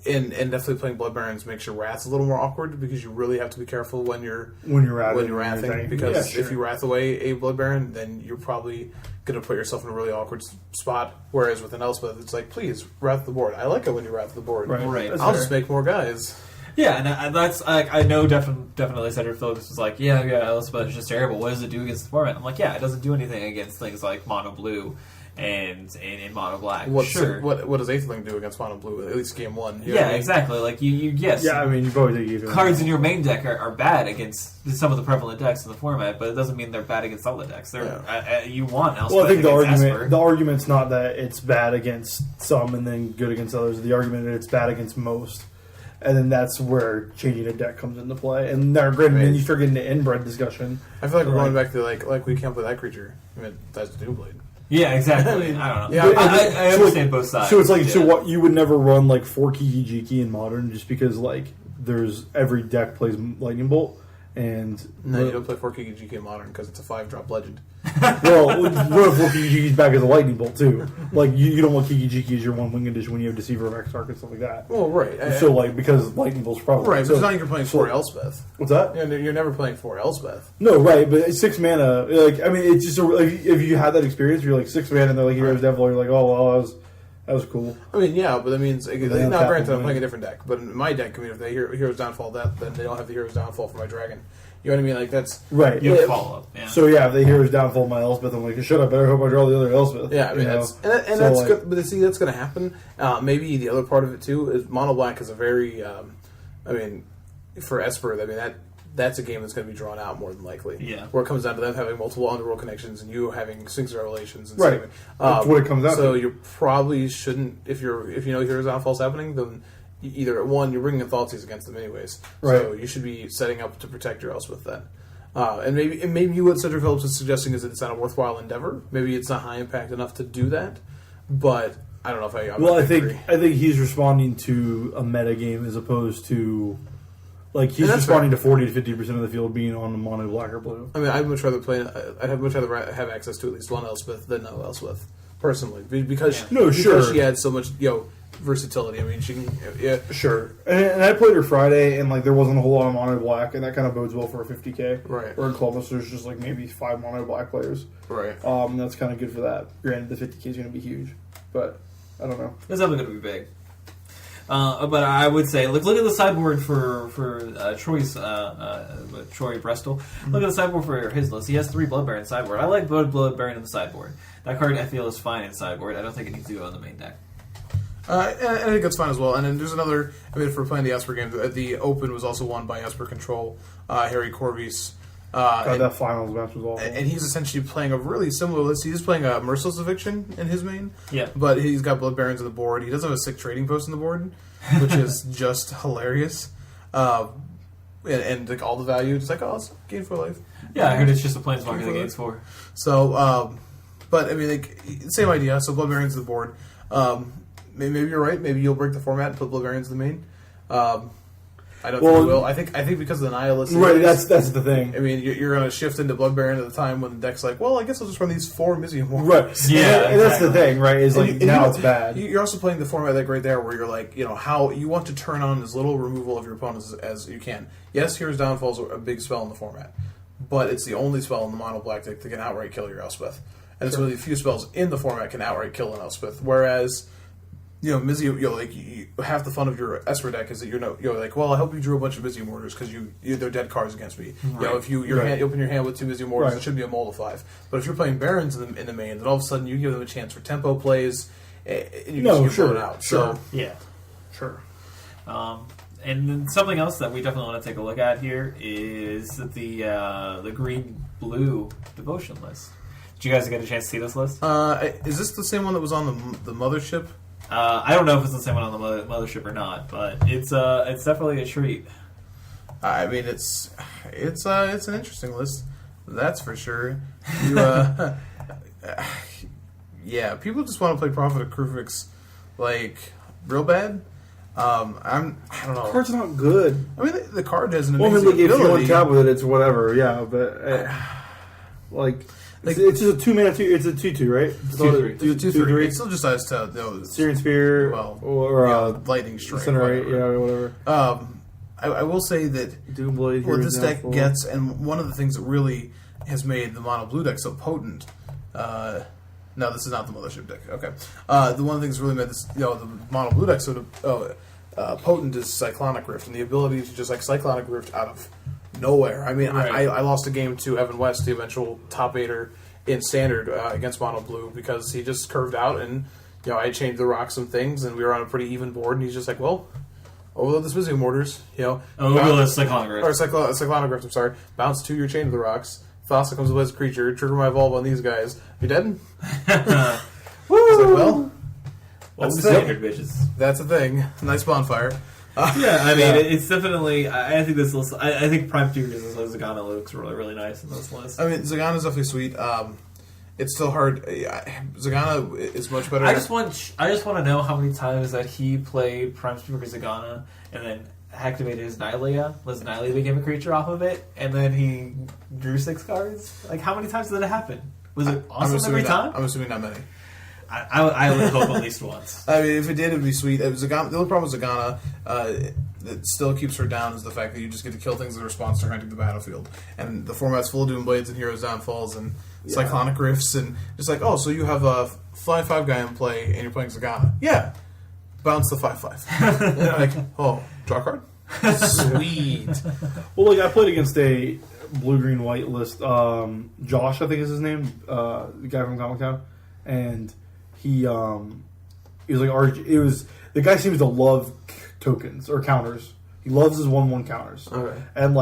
And definitely playing Blood Barons makes your Wrath a little more awkward because you really have to be careful when you're wrathing. Because if you Wrath away a Blood Baron, then you're probably going to put yourself in a really awkward spot. Whereas with an Elspeth, it's like, please, Wrath the board. I like it when you Wrath the board. Right. I'll just make more guys. Yeah, and that's I know definitely Cedric Phillips was like, yeah, Elspeth is just terrible. What does it do against the format? I'm like, yeah, it doesn't do anything against things like mono blue and in mono black. What does Aetherling do against mono blue? At least game one. Exactly. Like you yes. Yeah, I mean, you probably take cards in your main deck are bad against some of the prevalent decks in the format, but it doesn't mean they're bad against all the decks. You want Elspeth. Well, I think the argument's not that it's bad against some and then good against others. The argument is it's bad against most. And then that's where changing a deck comes into play. And then you start getting the inbred discussion. I feel like we're going back to like we can't play that creature. I mean, that's Doomblade. Yeah, exactly. I don't know. Yeah, I understand both sides. So it's like, so what, you would never run like 4 Kiki Jiki in Modern just because like there's every deck plays Lightning Bolt. And no, you don't play 4 Kiki Jiki in Modern because it's a 5-drop legend. Well, what if 4 Kiki Jiki's back as a Lightning Bolt too? Like you don't want Kiki Jiki as your one win condition when you have Deceiver of Exarch and stuff like that. Well, right. So like because Lightning Bolt's probably right, but it's not like you're playing 4 Elspeth. What's that? You're never playing 4 Elspeth. No, right, but 6 mana. Like I mean, it's just if you had that experience, you're like 6 mana and they're like Hero's Devil. You're like, oh well, that was cool. I mean, yeah, but that means now granted I'm playing a different deck, but in my deck, I mean, if they Hero's Downfall then they don't have the Hero's Downfall for my dragon. You know what I mean? Like that's right. You follow up. Yeah. So yeah, if they Hero's Downfall my Elspeth, I'm like, shut up! Better hope I draw the other Elspeth. Yeah, I mean that's good. But see, that's going to happen. Maybe the other part of it too is Mono Black is a very, I mean, for Esper, I mean that's a game that's going to be drawn out more than likely. Yeah. Where it comes down to them having multiple underworld connections and you having Sphinx Revelations. And right. That's what it comes down to. So you probably shouldn't if you know Hero's Downfall's happening, then either at one you're bringing Thoughtseize against them anyways. Right. So you should be setting up to protect your Elspeth then. And maybe what Cedric Phillips is suggesting is that it's not a worthwhile endeavor. Maybe it's not high impact enough to do that. But I don't know if I agree. I think he's responding to a meta game as opposed to like he's responding to 40 to 50% of the field being on the mono black or blue. I mean, I'd much rather have access to at least one Elspeth than no Elspeth personally because she adds so much versatility. I mean, she can sure. And I played her Friday, and like there wasn't a whole lot of mono black, and that kind of bodes well for a 50K. Right. Or in Columbus, there's just like maybe 5 mono black players. Right. That's kind of good for that. Granted, the 50K is going to be huge, but I don't know. It's definitely going to be big. But I would say, look at the sideboard for Troy's Troy Brestol. Mm-hmm. Look at the sideboard for his list. He has 3 Blood Baron sideboard. I like Blood Baron in the sideboard. That card I feel is fine in sideboard. I don't think it needs to go in the main deck. I think that's fine as well. And then there's another. I mean, for playing the Esper game, the Open was also won by Esper Control, Harry Corvies. That finals match was awful. And he's essentially playing a really similar list. He's playing a Merciless Eviction in his main. Yeah. But he's got Blood Barons on the board. He does have a sick trading post on the board, which is just hilarious. And like all the value, it's like, it's gain 4 life. Yeah, I heard it's just a Planeswalker that gains 4. So, but I mean, like, same idea. So Blood Barons on the board. Maybe you're right. Maybe you'll break the format and put Blood Barons in the main. I don't think you will. I think because of the Nihilist. Right, that's the thing. I mean, you're going to shift into Blood Baron at the time when the deck's like, well, I guess I'll just run these 4 Mizium ones. Right. Yeah, and that's the thing, right? Is like now it's bad. You're also playing the format like right there where you're like, how you want to turn on as little removal of your opponents as you can. Yes, Hero's Downfall is a big spell in the format, but it's the only spell in the mono black deck that can outright kill your Elspeth. And it's one of the few spells in the format can outright kill an Elspeth. Whereas half the fun of your Esper deck is that you're like, well, I hope you drew a bunch of Mizzy Mortars because they're dead cards against me. Right. If you open your hand with 2 Mizzy Mortars, it should be a mold of 5. But if you're playing Barons in the main, then all of a sudden you give them a chance for tempo plays, and you just get blown out. Sure. So Yeah. Sure. And then something else that we definitely want to take a look at here is the green-blue devotion list. Did you guys get a chance to see this list? is this the same one that was on the mothership? I don't know if it's the same one on the mothership or not, but it's definitely a treat. I mean, it's an interesting list, that's for sure. Yeah, people just want to play Prophet of Krufix like real bad. I don't know. The card's not good. I mean, the card has an Well, amazing if you ability. untap with it, it's whatever. Yeah, but it's just a 2-mana. It's a 2/2, right? It's 2/3. 2/3. It still just has to Searing Spear, or Lightning Strike, Incinerate, whatever. whatever. I will say that Doomblade. what this deck gets, and one of the things that really has made the mono blue deck so potent. No, this is not the mothership deck. Okay, the one of the things that really made this, the mono blue deck so potent is Cyclonic Rift, and the ability to just like Cyclonic Rift out of nowhere. I mean, Right. I lost a game to Evan West, the eventual top 8er in Standard against mono blue, because he just curved out, and I changed the rock some things, and we were on a pretty even board, and he's just like, well, overload this Mizzy Mortars, Overload Cyclonic Rift. or Cyclonic Rift, I'm sorry, bounce 2 your Chain of the Rocks, Thassa comes with as a creature, trigger my Evolve on these guys, you dead? Woo! It's like, well, Well, that's the standard thing. bitches. That's a thing. Nice bonfire. Yeah, I mean, it's definitely. I think this list. I think Prime Futures as Zagana looks really, really nice in this list. I mean, Zagana's definitely sweet. It's still hard. Zagana is much better. I just want to know how many times that he played Prime Speaker Zagana and then activated his Nylea. Was Nylea became a creature off of it, and then he drew 6 cards. Like, how many times did it happen? Was it awesome every time? I'm assuming not many. I would hope at least once. I mean, if it did, it'd be sweet. Zagana, the only problem with Zagana that still keeps her down is the fact that you just get to kill things in response to hunting the battlefield. And the format's full of Doomblades and Heroes Downfalls and Cyclonic Rifts, and just like, oh, so you have a 5/5 guy in play and you're playing Zagana. Yeah. Bounce the 5/5. And you're like, oh, draw a card? Sweet. Well, I played against a blue-green-white list. Josh, I think is his name, the guy from Comic Town, and he was like, the guy seems to love tokens or counters. He loves his 1/1 counters. Okay. And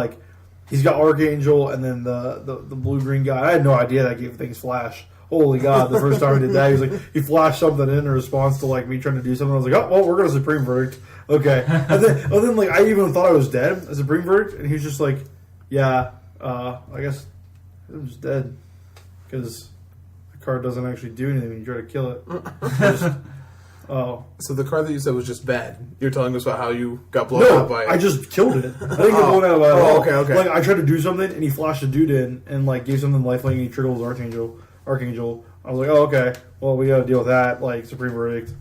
he's got Archangel, and then the blue-green guy. I had no idea that gave things flash. Holy God! The first time I did that, he flashed something in response to me trying to do something. I was like, oh well, we're gonna Supreme Verdict. Okay. And then I even thought I was dead as Supreme Verdict, and he was just like, yeah, I guess I'm just dead because the card doesn't actually do anything when you try to kill it. Oh. So the card that you said was just bad. You're telling us about how you got blown out by it. I just killed it. I didn't get blown out by it at all. Okay. I tried to do something, and he flashed a dude in, and gave something lifelink, and he triggered his Archangel. I was like, oh, okay. Well, we got to deal with that. Supreme Verdict.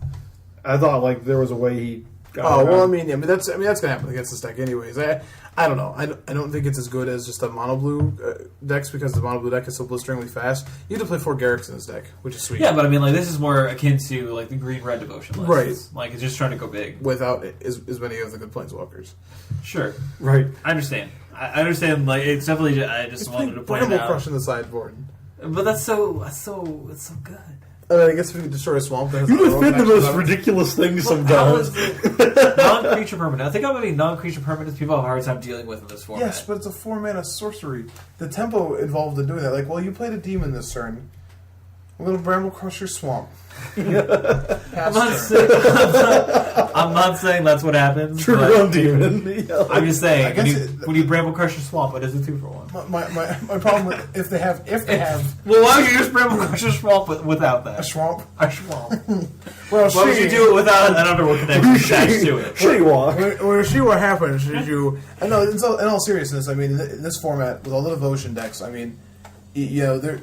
I thought there was a way he got Oh, around. well, I mean, that's gonna happen against this deck anyways. I don't know. I don't think it's as good as just the mono blue decks, because the mono blue deck is so blisteringly fast. You have to play 4 Garrix in this deck, which is sweet. Yeah, but I mean, this is more akin to the green-red devotion list. Right. It's just trying to go big. Without as many of the good planeswalkers. Sure. Right. I understand. I understand. It's definitely. I just wanted to point it Bramble out. Crush in the sideboard. But it's so good. I guess if you can destroy a swamp, then You defend the most ridiculous things How sometimes. is it non-creature permanent? I think how many non-creature permanents people have a hard time dealing with in this format. Yes, but it's a 4-mana sorcery. The tempo involved in doing that. You played a demon this turn. A little Bramble Crush your swamp. I'm not saying that's what happens. Trigger but on demon. I'm just saying I guess when you Bramble Crush your swamp, it is a 2-for-1. My problem with if they have Well, why would you use Bramble Crush your swamp without that? a swamp. A swamp. Well, Why would you do it without an underworld connection attached to it? Shitty walk. When see what happens is you. I know. In all seriousness, I mean, in this format with all the devotion decks, I mean, they're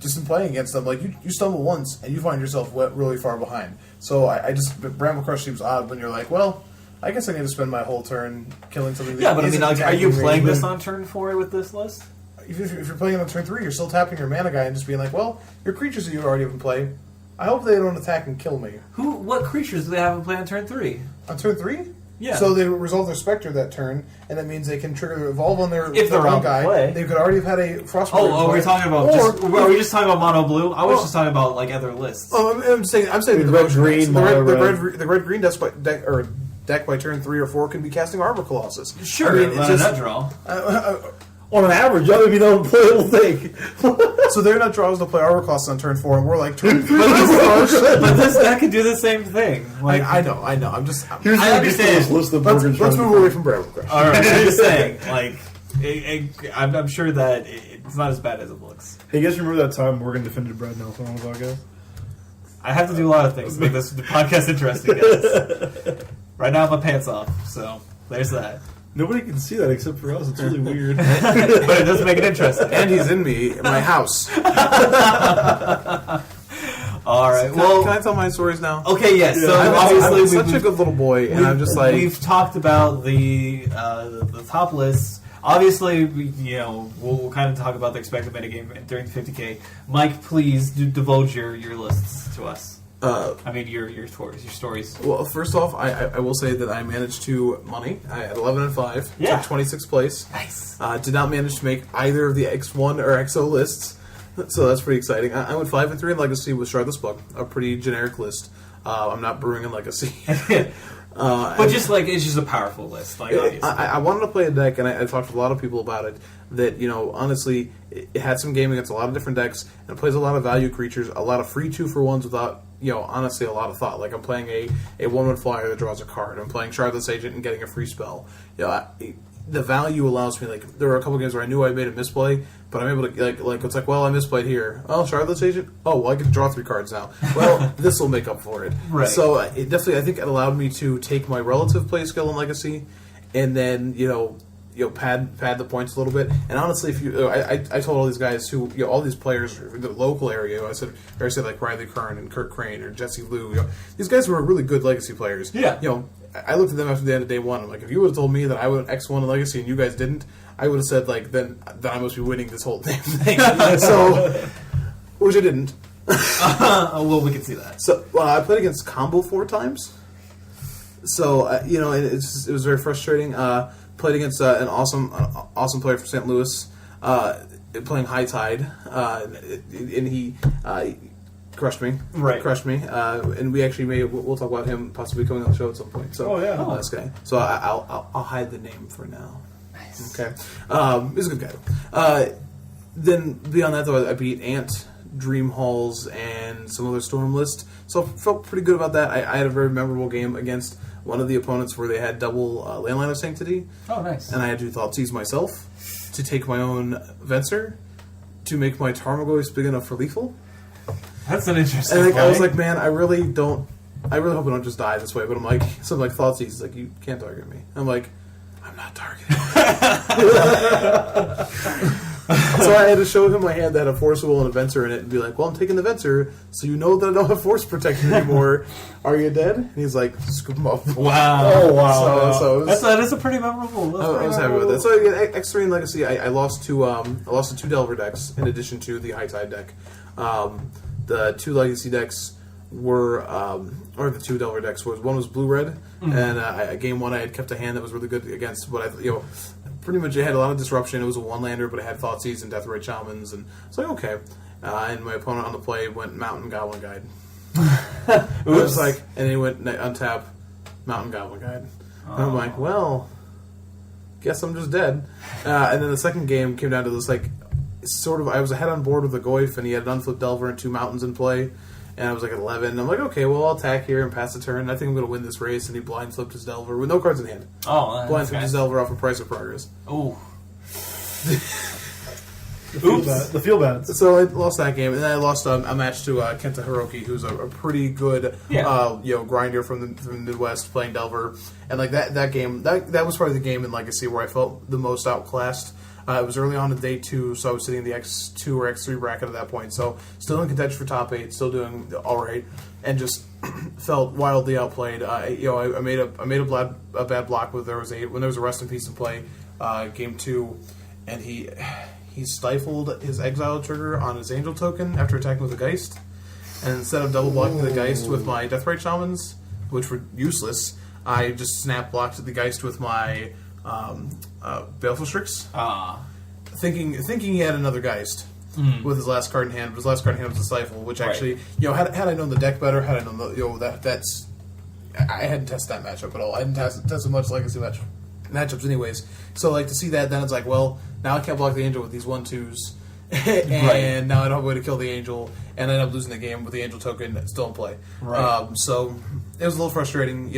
just in playing against them. You stumble once and you find yourself really far behind. So I just Bramble Crush seems odd when you're like, well, I guess I need to spend my whole turn killing something. That Yeah, but I mean, isn't are you attacking playing me. this on turn 4 with this list? If you're playing on turn 3, you're still tapping your mana guy and just being like, well, your creatures that you already have in play, I hope they don't attack and kill me. What creatures do they have in play on turn 3? On turn 3? Yeah. So they resolve their Spectre that turn, and that means they can trigger their Evolve on their If they're one on guy. play. They could already have had a Frostbite. Are we talking about are we just talking about mono blue? I was just talking about like other lists. Oh, I'm saying the red green, the red green deck by turn 3 or 4 can be casting Armor Colossus. Sure, I mean, it's just that draw. On an average, that would be the unplayable thing. So they're not draws to play Armor Colossus on turn 4, and we're like turn 3. But this deck can do the same thing. Like I know. I'm just. Here's I the understand. ridiculous list of Let's Morgan's move trying to away find. from Bramble Crush. all right, I'm just saying. Like I'm sure that it's not as bad as it looks. Hey, you guys remember that time Morgan defended Brad Nelson on the podcast? I have to do a lot of things to make this podcast interesting, guys. Right now, my pants off, so there's that. Nobody can see that except for us. It's really weird. But it doesn't make it interesting. And he's in my house. All right. Can I tell my stories now? Okay. Yes. So I'm obviously, such a good little boy, and I'm just like we've talked about the top lists. Obviously, we'll kind of talk about the expected metagame during the 50K. Mike, please divulge your lists to us. I mean, your stories. Well, first off, I will say that I managed to money. I had 11 and 5. Yeah. Took 26th place. Nice. Did not manage to make either of the X1 or XO lists, so that's pretty exciting. I went 5 and 3 in Legacy with Shardless Book, a pretty generic list. I'm not brewing in Legacy. But just like it's just a powerful list. Like obviously. I wanted to play a deck, and I talked to a lot of people about it. That honestly, it had some game against a lot of different decks, and it plays a lot of value creatures, a lot of free 2-for-1s without honestly a lot of thought. Like I'm playing a 1/1 flyer that draws a card. I'm playing Shardless Agent and getting a free spell. The value allows me, like, there were a couple games where I knew I made a misplay, but I'm able to, like it's like, well, I misplayed here. Oh, Shardless Agent? Oh, well, I get to draw 3 cards now. Well, this will make up for it. Right. So, it definitely, I think it allowed me to take my relative play skill in Legacy, and then, pad the points a little bit. And honestly, if I told all these guys who, all these players in the local area, I said like Riley Kern and Kurt Crane or Jesse Liu, these guys were really good Legacy players. Yeah. I looked at them after the end of day 1. I'm like, if you would have told me that I went X1 in Legacy and you guys didn't, I would have said, like, then I must be winning this whole damn thing. So, which I didn't. Well, we can see that. So, I played against Combo 4 times. So, it was very frustrating. Played against an awesome player from St. Louis, playing High Tide, and he crushed me. Right. Crushed me. And we actually we'll talk about him possibly coming on the show at some point. So, this guy. So I'll hide the name for now. Nice. Okay. He's a good guy. Then beyond that, though, I beat Ant, Dream Halls, and some other Storm list. So I felt pretty good about that. I had a very memorable game against one of the opponents where they had double Landline of Sanctity. Oh, nice. And I had to Thoughtseize myself to take my own Venser to make my Tarmogoyf big enough for lethal. That's an interesting. And I was like, man, I really hope I don't just die this way. But I'm like, something like Thoughtseize is like, you can't target me. I'm like, I'm not targeted. So I had to show him my hand that had a Forcible and a Venser in it and be like, well, I'm taking the Venser, so you know that I don't have Force Protection anymore. Are you dead? And he's like, scoop him up. Wow. Oh, wow. So that is a pretty memorable. I was happy with that. So again, X3 in Legacy, I lost to 2 Delver decks in addition to the High Tide deck. The 2 Legacy decks were, or the 2 Delver decks was, one was blue-red, and game 1 I had kept a hand that was really good against, but pretty much it had a lot of disruption. It was a 1-lander, but it had Thoughtseize and Deathrite Shamans, and it's like, okay. And my opponent on the play went Mountain Goblin Guide. I was like, and he went untap Mountain Goblin Guide. And I'm like, well, guess I'm just dead. And then the second game came down to this, like, sort of, I was ahead on board with the Goyf, and he had an unflipped Delver and 2 Mountains in play. And I was like at 11. And I'm like, okay, well, I'll attack here and pass the turn. I think I'm going to win this race. And he blind flipped his Delver with no cards in hand. Oh, blind flipped his Delver off of Price of Progress. Oh. The field balance. So I lost that game, and then I lost a match to Kenta Hiroki, who's a pretty good, grinder from the Midwest playing Delver. And like that game, that was probably the game in Legacy where I felt the most outclassed. It was early on in day 2, so I was sitting in the X2 or X3 bracket at that point. So still in contention for top 8, still doing all right, and just felt wildly outplayed. I made a bad block when there was a Rest in Peace in play, game 2, and he stifled his exile trigger on his Angel token after attacking with a Geist. and instead of double blocking the Geist with my Deathrite Shamans, which were useless, I just snap blocked the Geist with my Baleful Strix. Thinking he had another Geist with his last card in hand, but his last card in hand was a Stifle, which actually, had I known the deck better, had I known that's I hadn't tested that matchup at all. I hadn't tested much legacy matchups anyways. So to see that, then it's like, well, now I can't block the Angel with these 1/2s, and now I don't have a way to kill the Angel, and I end up losing the game with the Angel token still in play. Right. So it was a little frustrating.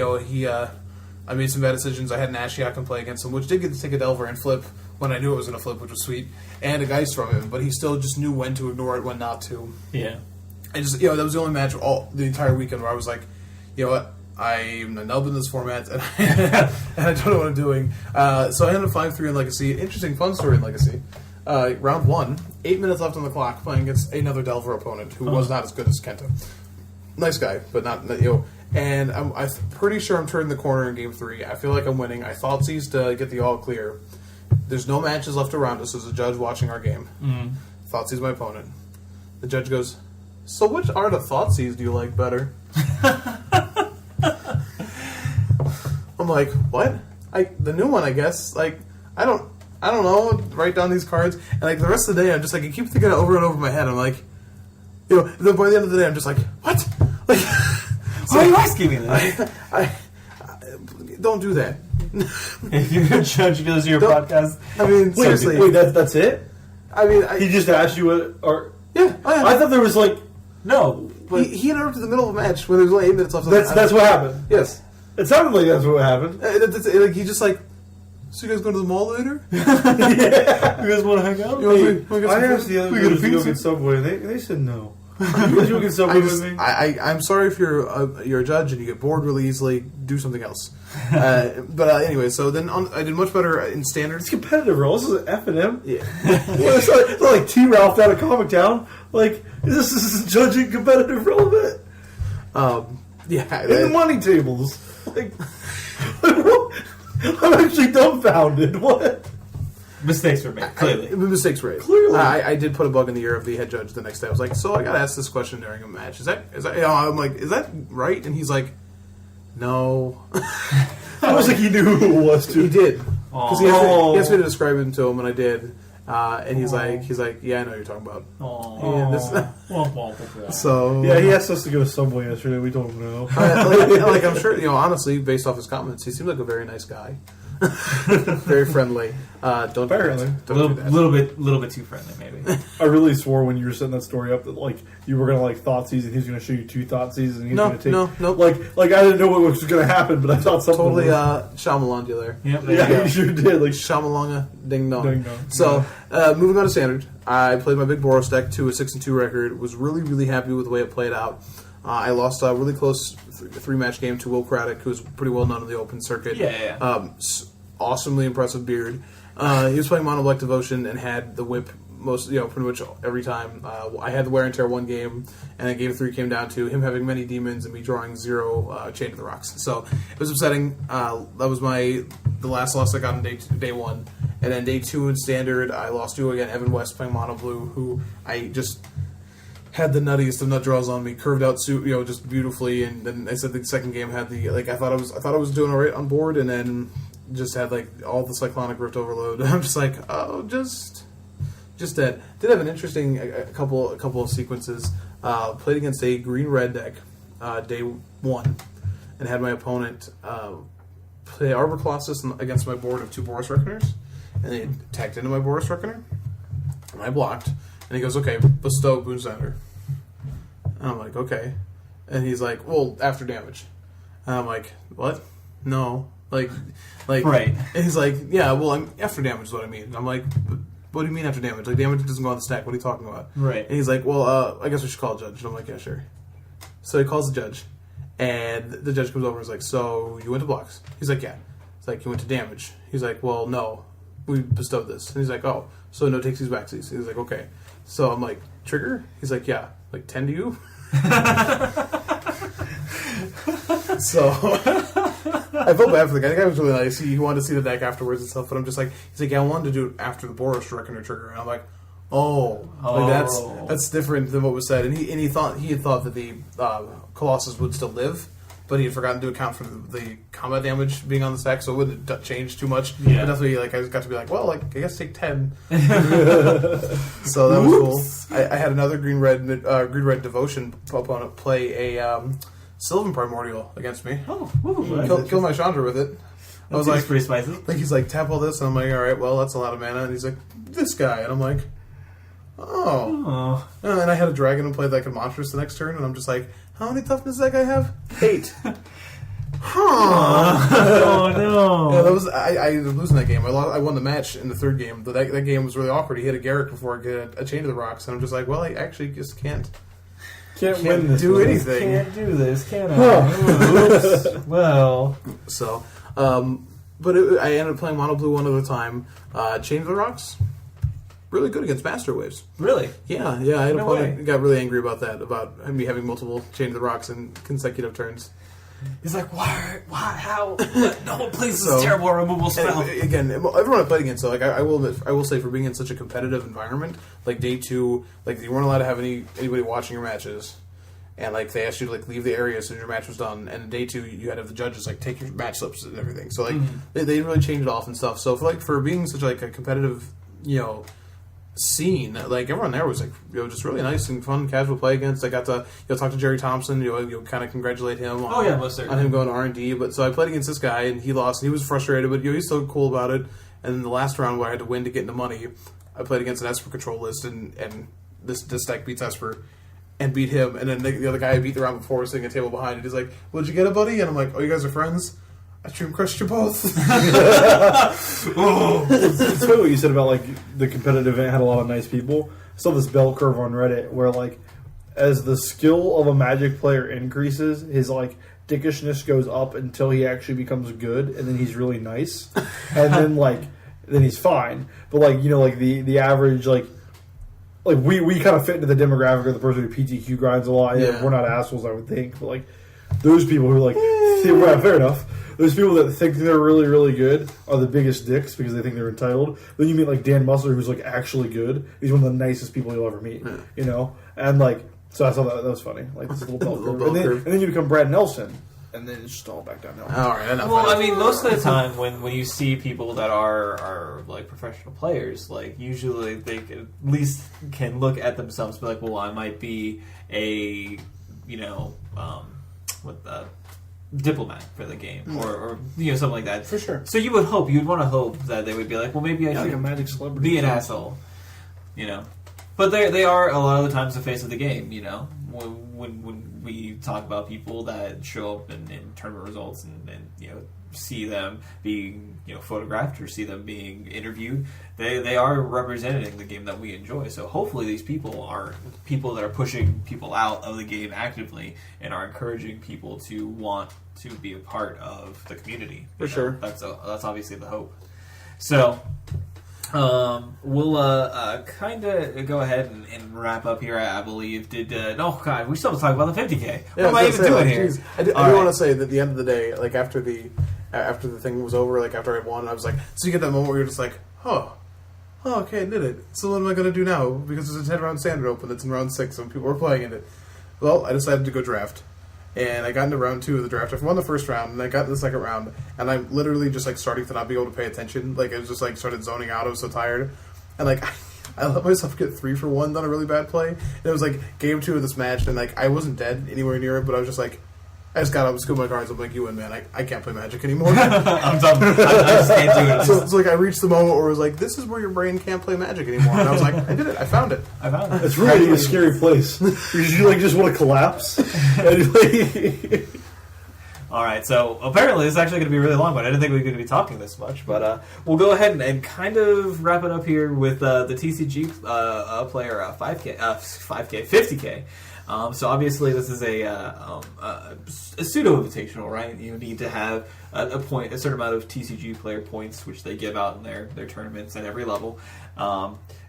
I made some bad decisions. I had an Ashiok in play against him, which did get to take a Delver and flip when I knew it was going to flip, which was sweet, and a Geist from him, but he still just knew when to ignore it, when not to. Yeah. I just, that was the only match the entire weekend where I was like, you know what, I'm a nub in this format, and I don't know what I'm doing. So I ended up 5-3 in Legacy. Interesting, fun story in Legacy. Round 1, 8 minutes left on the clock, playing against another Delver opponent who was not as good as Kenta. Nice guy, but not. And I'm pretty sure I'm turning the corner in Game 3. I feel like I'm winning. I thought seized to get the all clear. There's no matches left around us. There's a judge watching our game. Thoughtseize my opponent. The judge goes, "So which art of Thoughtseize do you like better?" I'm like, "What? The new one, I guess. I don't know. Write down these cards." And the rest of the day, I'm just I keep thinking it over and over in my head. I'm like, then by the end of the day, I'm just like, "What? Why are you asking me that? I don't do that." If you're a judge goes to your podcast, I mean, seriously. Wait, that's it? I mean, He just asked you what, or yeah. I thought there was no. But he interrupted the middle of a match when there was only 8 minutes left. that's what happened. Yes, It sounded like that's what happened. He just so you guys going to the mall later? Yeah. You guys want to hang out? I asked the other guys to go get Subway, and they said no. You guys go get Subway with me? I'm sorry if you're a judge and you get bored really easily. Do something else. But anyway, so then I did much better in standards. It's competitive, bro. This is an F&M. Yeah. It's not like T-Ralph down at Comic Town. This is judging competitive relevant. Yeah. In the money tables. I'm actually dumbfounded. What? Mistakes were made, clearly. Mistakes were made. Clearly. I did put a bug in the ear of the head judge the next day. I was like, so I got to ask this question during a match. Is that? I'm like, is that right? And he's like, no. I was like, he knew who it was, too. He did. Because he asked me to describe him to him, and I did. And he's like, yeah, I know what you're talking about. So yeah, he asked us to go to Subway yesterday. We told him no. I'm sure, honestly, based off his comments, he seems like a very nice guy. Very friendly. Don't do that. Little bit too friendly, maybe. I really swore when you were setting that story up that you were gonna Thoughtseize and he was gonna show you 2 Thoughtseize and he's gonna take no. I didn't know what was gonna happen, but I thought something totally Shyamalan you there. Yep, you sure did. Shyamalanga ding dong. Ding dong. So moving on to standard, I played my big Boros deck to a 6-2 record. Was really really happy with the way it played out. I lost a really close 3-match game to Will Craddock, who's pretty well known in the open circuit. Yeah. Awesomely impressive beard. He was playing Mono Black Devotion and had the whip pretty much every time. I had the wear and tear one game, and then game 3 came down to him having many demons and me drawing 0 Chain to the Rocks. So it was upsetting. That was the last loss I got on day 1, and then day 2 in standard I lost to again Evan West playing Mono Blue, who I just had the nuttiest of nut draws on me, curved out suit, just beautifully, and then I said the second game had the I thought I was doing alright on board, and then just had all the Cyclonic Rift Overload. I'm just just dead. Did have an interesting a couple of sequences. Played against a green-red deck day 1, and had my opponent play Arbor Colossus against my board of 2 Boros Reckoners, and they attacked into my Boros Reckoner, and I blocked. And he goes, okay, bestow Boonsender. And I'm like, okay. And he's like, well, after damage. And I'm like, what? No. Right. And he's like, yeah, well, I'm after damage is what I mean. And I'm like, what do you mean after damage? Damage doesn't go on the stack. What are you talking about? Right. And he's like, well, I guess we should call a judge. And I'm like, yeah, sure. So he calls the judge. And the judge comes over and is like, so you went to blocks? He's like, yeah. It's like, you went to damage. He's like, well, no. We bestowed this. And he's like, oh, so no takesies, backsies. He's like, okay. So I'm like, trigger? He's like, yeah. 10 to you? So I felt bad for the guy. The guy was really nice. He wanted to see the deck afterwards and stuff, but I'm just like, he's like, yeah, I wanted to do it after the Boros Reckoner trigger. And I'm like, Oh, Oh. like that's different than what was said. And he had thought that the Colossus would still live, but he had forgotten to account for the combat damage being on the stack, so it wouldn't have changed too much. Yeah. But definitely, like, I just got to be like, well, like, I guess take 10. So that was cool. I had another green red devotion opponent play a Sylvan Primordial against me. Oh, woo, Kill my Chandra with it. I was like, pretty spicy. like, he's like, tap all this, and I'm like, all right, well, that's a lot of mana. And he's like, this guy, and I'm like, oh. And I had a dragon and played like a monstrous the next turn, and I'm just like, how many toughness does that guy have? 8. Oh no! Yeah, that was I ended up losing that game. I won the match in the third game, but that game was really awkward. He hit a Garrick before I get a Chain to the Rocks, and I'm just like, well, I actually just can't win this. do one. anything. Can't do this, can I? Oops. Well, So, but I ended up playing Mono Blue one at a time. Chain to the Rocks, really good against Master Waves. really? Yeah. I had No a opponent way. who got really angry about that, about me having multiple Chain to the Rocks in consecutive turns. He's like, why, how? No one plays So- this terrible removal spell. And again, everyone I played against, so like I will say, for being in such a competitive environment, like day 2, like you weren't allowed to have anybody watching your matches, and like they asked you to like leave the area as soon as your match was done. And day 2, you had to have the judges like take your match slips and everything. So like they really changed it off and stuff. So for being such like a competitive, scene, like everyone there was like just really nice and fun casual play against. I got to talk to Jerry Thompson, kind of congratulate him on, Most certainly. on him going to R&D. But so I played against this guy and he lost and he was frustrated, but he's so cool about it. And then the last round where I had to win to get into money, I played against an Esper control list and this deck beats Esper and beat him, and then the other guy I beat the round before was sitting at a table behind and he's like, what'd you get it, buddy? And I'm like, oh, you guys are friends? I stream crushed you both. It's funny what you said about like the competitive event had a lot of nice people. I saw this bell curve on Reddit where like as the skill of a Magic player increases, his like dickishness goes up until he actually becomes good, and then he's really nice, and then he's fine. But like like the average like we kind of fit into the demographic of the person who PTQ grinds a lot. Yeah. We're not assholes, I would think, but like those people who are like fair enough. Those people that think they're really, really good are the biggest dicks because they think they're entitled. Then you meet like Dan Musler, who's like actually good. He's one of the nicest people you'll ever meet. And like so I thought that was funny. Like this little bell Little curve. bell curve. And then you become Brad Nelson, and then it's just all back down. All right, enough. Well, I mean, most of the time when you see people that are like professional players, like usually they at least can look at themselves and be like, well, I might be a diplomat for the game or something like that. For sure. So you'd want to hope that they would be like, well, maybe I like a should Magic celebrity. be an asshole, But they are a lot of the times the face of the game, When we talk about people that show up in tournament results and see them being photographed or see them being interviewed, they are representing the game that we enjoy. So hopefully these people are people that are pushing people out of the game actively and are encouraging people to want to be a part of the community. For sure. That's obviously the hope. So we'll kind of go ahead and wrap up here. I believe. We still have to talk about the 50K. What am I even doing here? I do want to say that at the end of the day, like after the thing was over, like after I won, I was like, so you get that moment where you're just like, oh, okay, I did it. So what am I going to do now? Because there's a 10-round standard open that's in round 6 and people are playing in it. Well, I decided to go draft. And I got into round 2 of the draft. I won the first round, and I got into the second round, and I'm literally just like starting to not be able to pay attention. Like I was just like started zoning out. I was so tired, and like I let myself get 3 for 1 on a really bad play. And it was like game 2 of this match, and like I wasn't dead anywhere near it, but I was just like, I just got up and scooped my cards. I'm like, you win, man. I can't play Magic anymore. I'm done. I just can't do it. So it's like I reached the moment where it was like, this is where your brain can't play Magic anymore. And I was like, I did it. I found it. It's really a scary place. You like just want to collapse. All right, so apparently this is actually going to be a really long one. I didn't think we were going to be talking this much, but we'll go ahead and kind of wrap it up here with the TCG player 5K, 50K. So obviously this is a pseudo-invitational, right? You need to have a certain amount of TCG player points, which they give out in their tournaments at every level.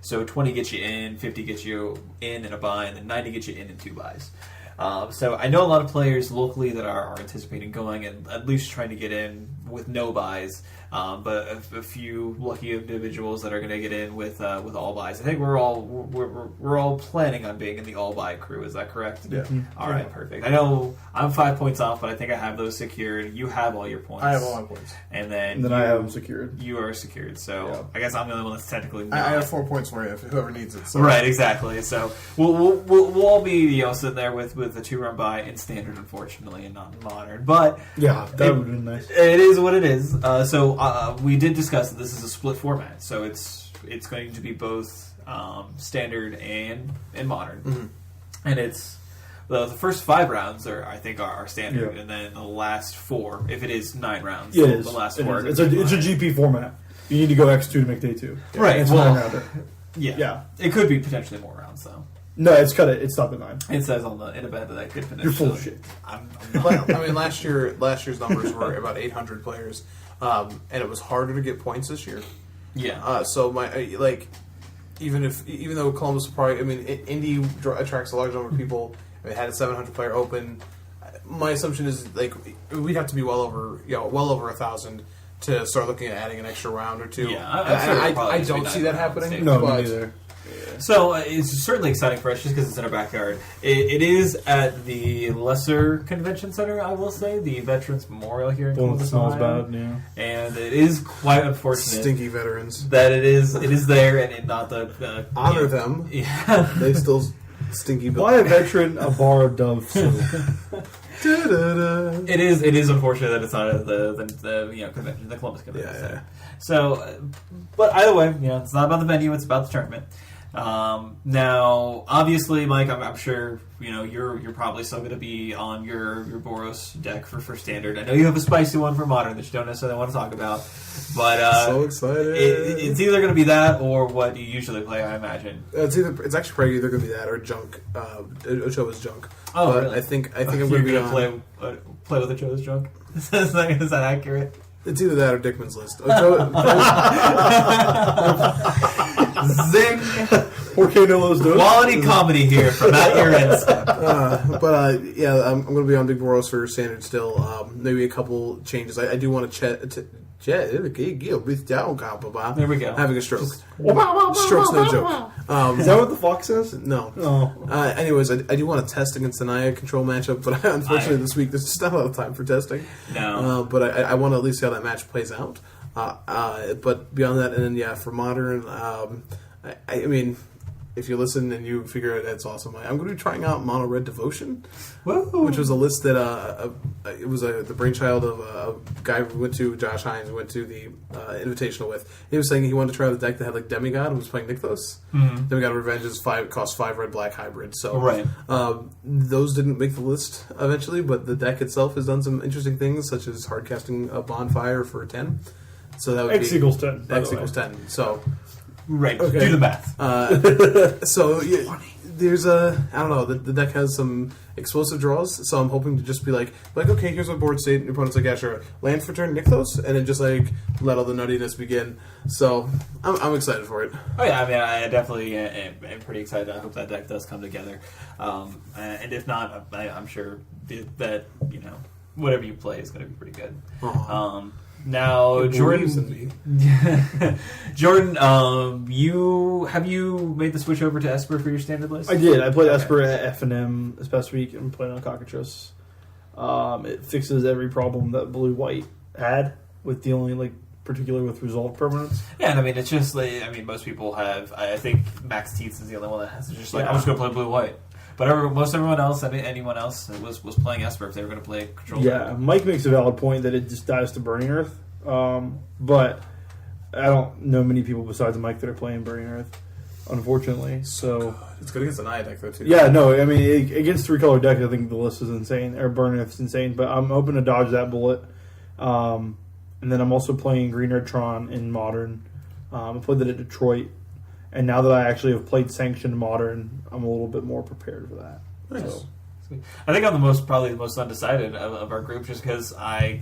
So 20 gets you in, 50 gets you in a buy, and then 90 gets you in 2 buys. So I know a lot of players locally that are anticipating going and at least trying to get in with no buys. but a few lucky individuals that are going to get in with all buys. I think we're all planning on being in the all buy crew. Is that correct? Yeah. All right, perfect. I know I'm 5 points off, but I think I have those secured. You have all your points. I have all my points. And then I have them secured. You are secured. So Yeah. I guess I'm the only one that's technically not. I have 4 points for you if whoever needs it. So. Right, exactly. So we'll all be sitting there with the 2-run buy in standard, unfortunately, and not in modern. But Yeah, that would have been nice. it is what it is. So we did discuss that this is a split format, so it's going to be both standard and modern, and it's the first 5 rounds I think are standard, and then the last 4, if it is 9 rounds, Yeah, it is. the last It 4. is. It's a GP format. You need to go X2 to make day 2. Right. It's Well, 9-rounder. yeah, it could be potentially more rounds though. No, it's cut it. It's stopped at 9. It says on the in event that could potentially. You're full of shit. I'm But, I mean, last year's numbers were about 800 players, and it was harder to get points this year. yeah. So even though Columbus will probably, I mean, Indy attracts a large number of people. It had a 700 player open. My assumption is we'd have to be well over 1,000 to start looking at adding an extra round or 2. Yeah, I'm sure it'll probably I just be don't see that 9 rounds, happening. No, but me neither. So it's certainly exciting for us just because it's in our backyard. It is at the lesser convention center, I will say, the Veterans Memorial here in The one that Columbus, smells Ohio. bad, yeah. And it is quite unfortunate stinky veterans. that it is there and not the Honor them. Yeah. They still stinky. Buy a veteran a bar of Dove soap. Da-da-da. It is unfortunate that it's not at the convention, the Columbus Convention Yeah, Center. So, but either way, it's not about the venue; it's about the tournament. Now, obviously, Mike, I'm sure you're probably still going to be on your Boros deck for standard. I know you have a spicy one for modern that you don't necessarily want to talk about, but So excited! it's either going to be that or what you usually play, I imagine. It's actually probably either going to be that or junk. Ochoa's junk. Oh, But really? I think I'm You're going to be gonna on. play with Ochoa's junk. Is that accurate? It's either that or Dickman's list. Ochoa, Zing! Poor Keknee doing. Quality comedy here from AtYourEndStep. yeah, I'm going to be on Big Boros for standard still. Maybe a couple changes. I do want to There we go. Having a stroke. Stroke's no joke. Is that what the fox says? No. Oh. Anyways, I do want to test against the Naya control matchup, but unfortunately this week there's just not a lot of time for testing. No. But I want to at least see how that match plays out. But beyond that, and then for modern, I mean, if you listen and you figure it, it's awesome. I'm going to be trying out Mono Red Devotion, which was a list that it was the brainchild of a guy we went to, Josh Hines, who went to the Invitational with. He was saying he wanted to try the deck that had Demigod, who was playing Nykthos. Mm-hmm. Demigod Revenge cost 5 red black hybrid. So Right. Those didn't make the list eventually, but the deck itself has done some interesting things, such as hard casting a Bonfire for 10. So that would X be equals 10. by X the way. equals 10. So. Right. Okay. Do the math. So there's I don't know. The deck has some explosive draws, so I'm hoping to just be like, okay, here's what board state. And your opponent's like, yeah, sure, land for turn, Nykthos, and then just let all the nuttiness begin. So I'm excited for it. Oh yeah, I mean, I definitely am pretty excited. I hope that deck does come together, and if not, I'm sure that whatever you play is going to be pretty good. Now, He believes in me. Jordan, have you made the switch over to Esper for your standard list? I did. I played Esper at F&M this past week. I'm playing on Cockatrice. It fixes every problem that blue-white had with dealing, particularly with resolved permanents. Yeah, and I mean, it's just most people have. I think Max Teats is the only one that has. It's just I'm just going to play blue-white. But most everyone else, anyone else was playing Esper if they were going to play control. Yeah, Mike makes a valid point that it just dies to Burning Earth. But I don't know many people besides Mike that are playing Burning Earth, unfortunately. So It's good against the Naya deck though too. yeah, no, I mean against 3-color deck, I think the list is insane. Or Burning Earth's insane, but I'm hoping to dodge that bullet. And then I'm also playing Green Red Tron in Modern. I played that at Detroit. And now that I actually have played Sanctioned Modern, I'm a little bit more prepared for that. Nice. So, I think I'm probably the most undecided of our group, just because I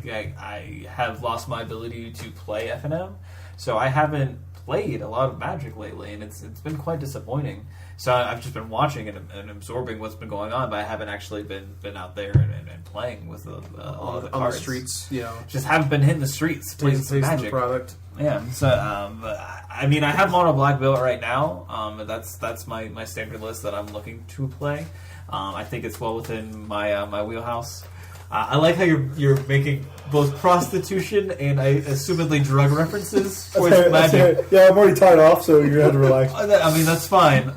have lost my ability to play F&M, so I haven't played a lot of Magic lately, and it's been quite disappointing. So I've just been watching and absorbing what's been going on, but I haven't actually been out there and playing with the on the cards. streets. Just haven't been hitting the streets playing some Taste Magic. the product. Yeah, so I mean, I have mono black built right now. That's my standard list that I'm looking to play. I think it's well within my wheelhouse. I like how you're making both prostitution and assumedly drug references for Magic. Yeah, I'm already tied off, so you're gonna have to relax. I mean, that's fine.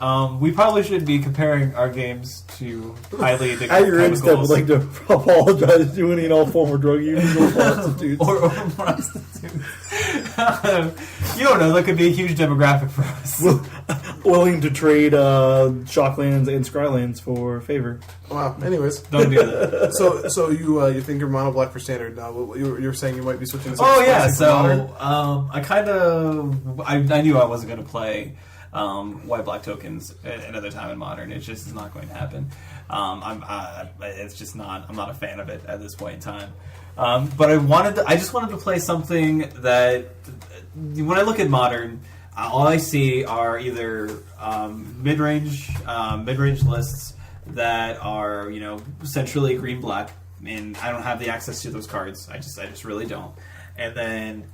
We probably should be comparing our games to highly addictive AtYourEndStep would chemicals. like to apologize to any and all former drug users or prostitutes. or prostitutes. You don't know. That could be a huge demographic for us. Willing to trade Shocklands and Scrylands for favor. Wow. Anyways, Don't do that. so you think you're mono black for standard now? You're saying you might be switching to Oh yeah. classic for modern? So I knew I wasn't going to play white black tokens another time in modern. It just is not going to happen. It's just not. I'm not a fan of it at this point in time. But I just wanted to play something that when I look at modern, all I see are either mid-range lists that are centrally green black, and I don't have the access to those cards. I just really don't. And then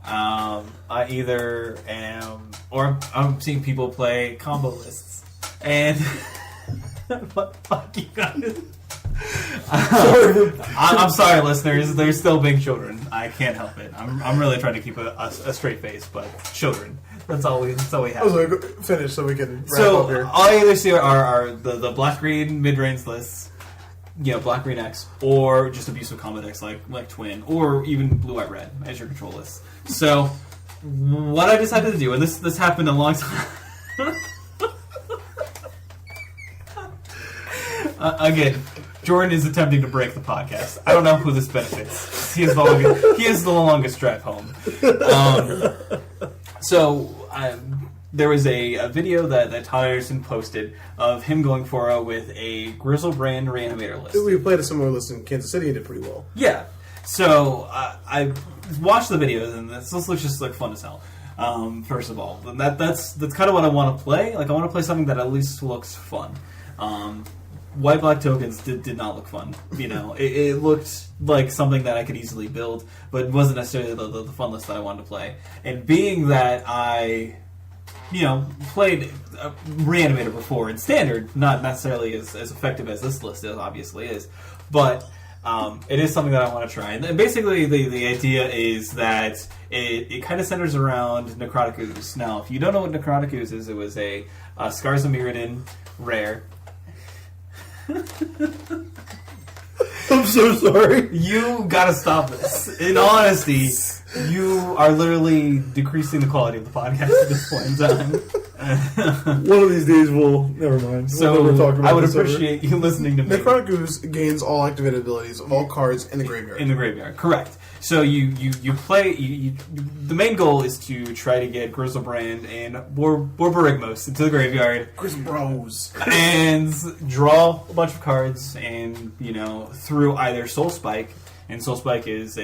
I either am, or I'm seeing people play combo lists, and what the fuck you guys? I'm sorry, listeners. They're still being children. I can't help it. I'm really trying to keep a straight face, but children. That's all we have. I was going to finish so we can wrap So up here. all I either see are the black green mid range lists, black green X, or just abusive combo decks like Twin, or even blue white red as your control list. So what I decided to do, and this happened a long time. Again, Jordan is attempting to break the podcast. I don't know who this benefits. He is the longest drive home. There was a video that Todd Anderson posted of him going 4-0 with a Grizzlebrand Reanimator list. We played a similar list in Kansas City and did pretty well. Yeah. So I watched the videos, and this looks just like fun as hell. First of all, and that's kind of what I want to play. Like I want to play something that at least looks fun. White black tokens did not look fun. It looked like something that I could easily build, but it wasn't necessarily the fun list that I wanted to play. And being that I, played Reanimator before in standard, not necessarily as effective as this list obviously is, but it is something that I want to try. And basically, the idea is that it kind of centers around Necrotic Ooze. Now, if you don't know what Necrotic Ooze is, it was a Scars of Mirrodin rare. I'm so sorry. You gotta stop this. In honesty, you are literally decreasing the quality of the podcast at this point in time. One of these days we'll... Never mind. So we'll talk about I would this appreciate you listening to me. Necrotic Ooze gains all activated abilities of all cards in the graveyard. In the graveyard, correct. So you play. The main goal is to try to get Grizzlebrand and Borborygmos into the graveyard. Grizzbros. And draw a bunch of cards, and through either Soul Spike, and Soul Spike is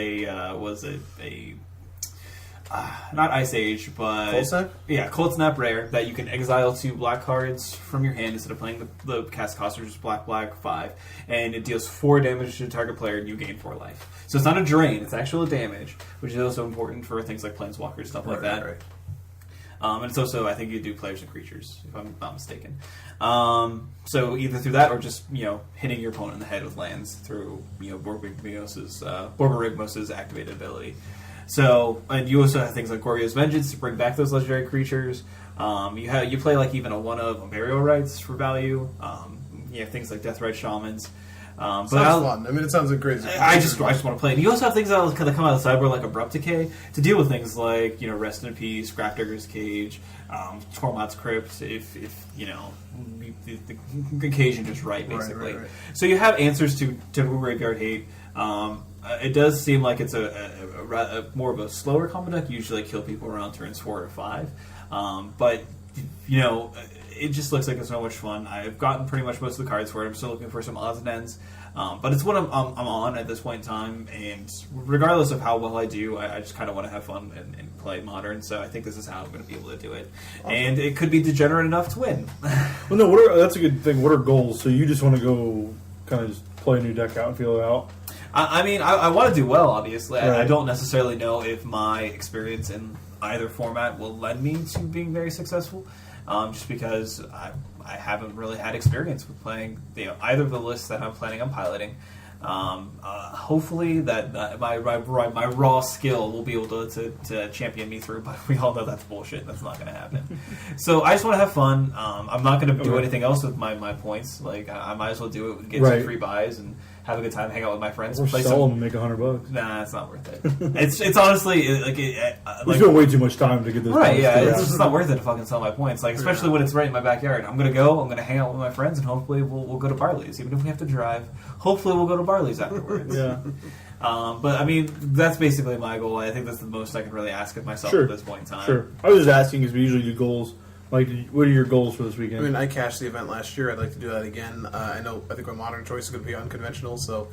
not Ice Age, but Cold Snap? Yeah, Cold Snap rare that you can exile 2 black cards from your hand instead of playing the cast cost, which is black 5, and it deals 4 damage to the target player, and you gain 4 life. So it's not a drain; it's actual damage, which is also important for things like Planeswalkers, stuff like that. Right. And it's also, I think you do players and creatures, if I'm not mistaken. So either through that or just, hitting your opponent in the head with lands through, Borborygmos' activated ability. So, and you also have things like Goryo's Vengeance to bring back those legendary creatures. You play like even a one of Burial Rites for value. You have things like Deathrite Shamans. Sounds fun. I mean, it sounds like crazy. I just want to play it. You also have things that come out of the sideboard like Abrupt Decay to deal with things like Rest in Peace, Grafdigger's Cage, Tormod's Crypt. If the occasion is right, basically. Right. So you have answers to typical graveyard hate. It does seem like it's a more of a slower combo deck. Usually kill people around turns 4 or 5, but it just looks like it's so much fun. I've gotten pretty much most of the cards for it. I'm still looking for some odds and ends. But it's what I'm on at this point in time, and regardless of how well I do, I just kind of want to have fun and play Modern, so I think this is how I'm going to be able to do it. Awesome. And it could be degenerate enough to win. Well, no, that's a good thing. What are goals? So you just want to go kind of just play a new deck out and feel it out? I mean, I want to do well, obviously. Right. I don't necessarily know if my experience in either format will lend me to being very successful, just because I haven't really had experience with playing either of the lists that I'm planning on piloting. Hopefully that my raw skill will be able to champion me through, but we all know that's bullshit. That's not going to happen. So I just want to have fun. I'm not going to do anything else with my points. Like I might as well do it, get some free buys, and have a good time, hang out with my friends. Or sell them and make $100. Nah, it's not worth it. it's honestly like we spent way too much time to get this. Right? Yeah, it's just not worth it to fucking sell my points. Like especially when it's right in my backyard. I'm gonna hang out with my friends, and hopefully we'll go to Barley's, even if we have to drive. Hopefully we'll go to Barley's afterwards. Yeah. But I mean, that's basically my goal. I think that's the most I can really ask of myself at this point in time. Sure. I was just asking because we usually do goals. Like, what are your goals for this weekend? I mean, I cashed the event last year. I'd like to do that again. I think my Modern choice is going to be unconventional, so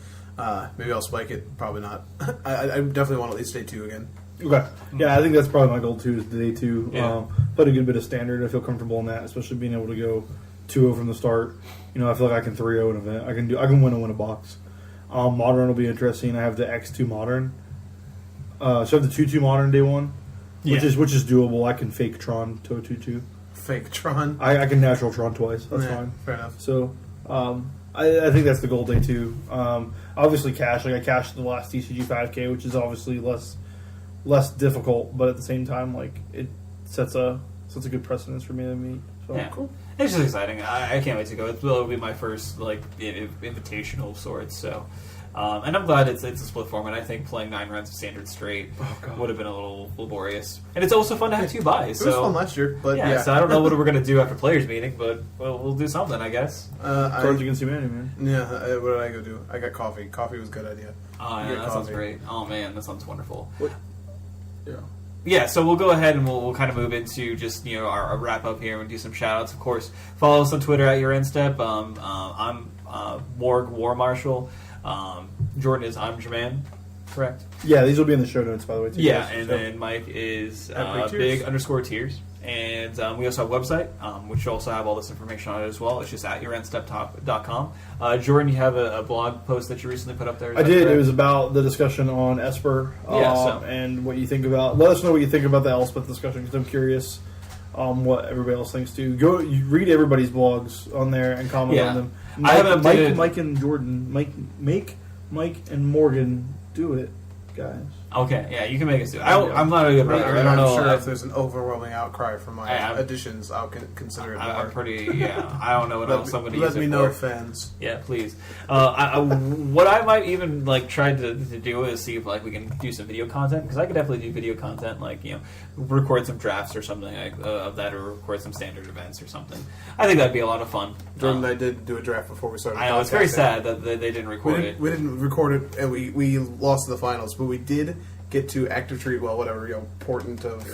maybe I'll spike it. Probably not. I definitely want at least day 2 again. Okay. Yeah, I think that's probably my goal too. Is day 2. Yeah. Put a good bit of standard. I feel comfortable in that, especially being able to go 2-0 from the start. You know, I feel like I can 3-0 an event. I can win a box. Modern will be interesting. I have the X2 Modern. So I have the 2-2 Modern day 1, which is doable. I can fake Tron to a 2-2. Fake Tron. I can natural Tron twice. That's fine. Fair enough. So I think that's the goal day 2. Obviously cash. Like I cashed the last TCG 5K, which is obviously less difficult, but at the same time, like it sets a good precedence for me to meet. So Yeah. cool. It's just exciting. I can't wait to go. It'll be my first invitational of sorts. So, and I'm glad it's a split format. I think playing 9 rounds of standard straight would have been a little laborious. And it's also fun to have 2 buys. It was fun last year, but yeah. So I don't know what we're gonna do after players meeting, but we'll do something, I guess. Cards Against Humanity, man. Yeah. What did I go do? I got coffee. Coffee was a good idea. Oh, yeah, that sounds great. Oh man, that sounds wonderful. Yeah. Yeah, so we'll go ahead and we'll kind of move into just our wrap up here and do some shout outs. Of course, follow us on Twitter at AtYourEndStep. I'm Morg War Marshal. Jordan is I'm Jermaine, correct? Yeah, these will be in the show notes, by the way. Too, Yeah, guys. and then Mike is Big big_tears. And we also have a website, which also have all this information on it as well. It's just at AtYourEndStep.com. Jordan, you have a blog post that you recently put up there. I did. Correct? It was about the discussion on Esper and what you think about. Let us know what you think about the Elspeth discussion because I'm curious what everybody else thinks too. Go read everybody's blogs on there and comment on them. Mike and Jordan, Mike and Morgan, do it, guys. Okay, yeah, you can make us do it. I'm not a good writer. I don't know. I'm sure if there's an overwhelming outcry for my additions, I'll consider it more. I'm pretty, I don't know what else I'm going to use it for. Let me know, fans. Yeah, please. What I might even try to do is see if we can do some video content, because I could definitely do video content, record some drafts or something of that, or record some standard events or something. I think that'd be a lot of fun. Jordan and I did do a draft before we started. I know, it's very sad that they didn't record it. We didn't record it, and we lost the finals, but we did get to active treat, portent of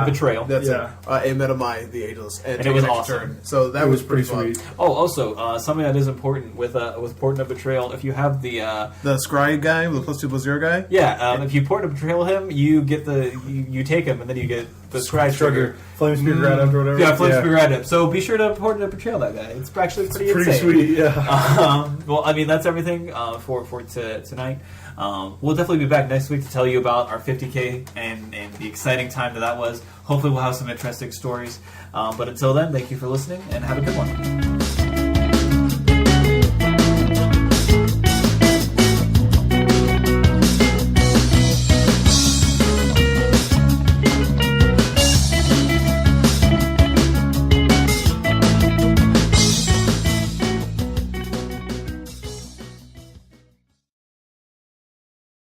betrayal. That's it. A Metamai, the Ageless, and it was awesome. Turn. So that was pretty fun. Sweet. Oh, also something that is important with portent of betrayal. If you have the Scry guy, the +2/+0 guy. Yeah, if you portent of betrayal him, you get you take him, and then you get the Scry trigger. Flame Spear Grad or whatever. Yeah, Flame Spear Grad. So be sure to portent of betrayal that guy. It's actually pretty insane. Sweet. Yeah. Well, I mean that's everything for tonight. We'll definitely be back next week to tell you about our 50K and the exciting time that was. Hopefully we'll have some interesting stories. But until then, thank you for listening and have a good one.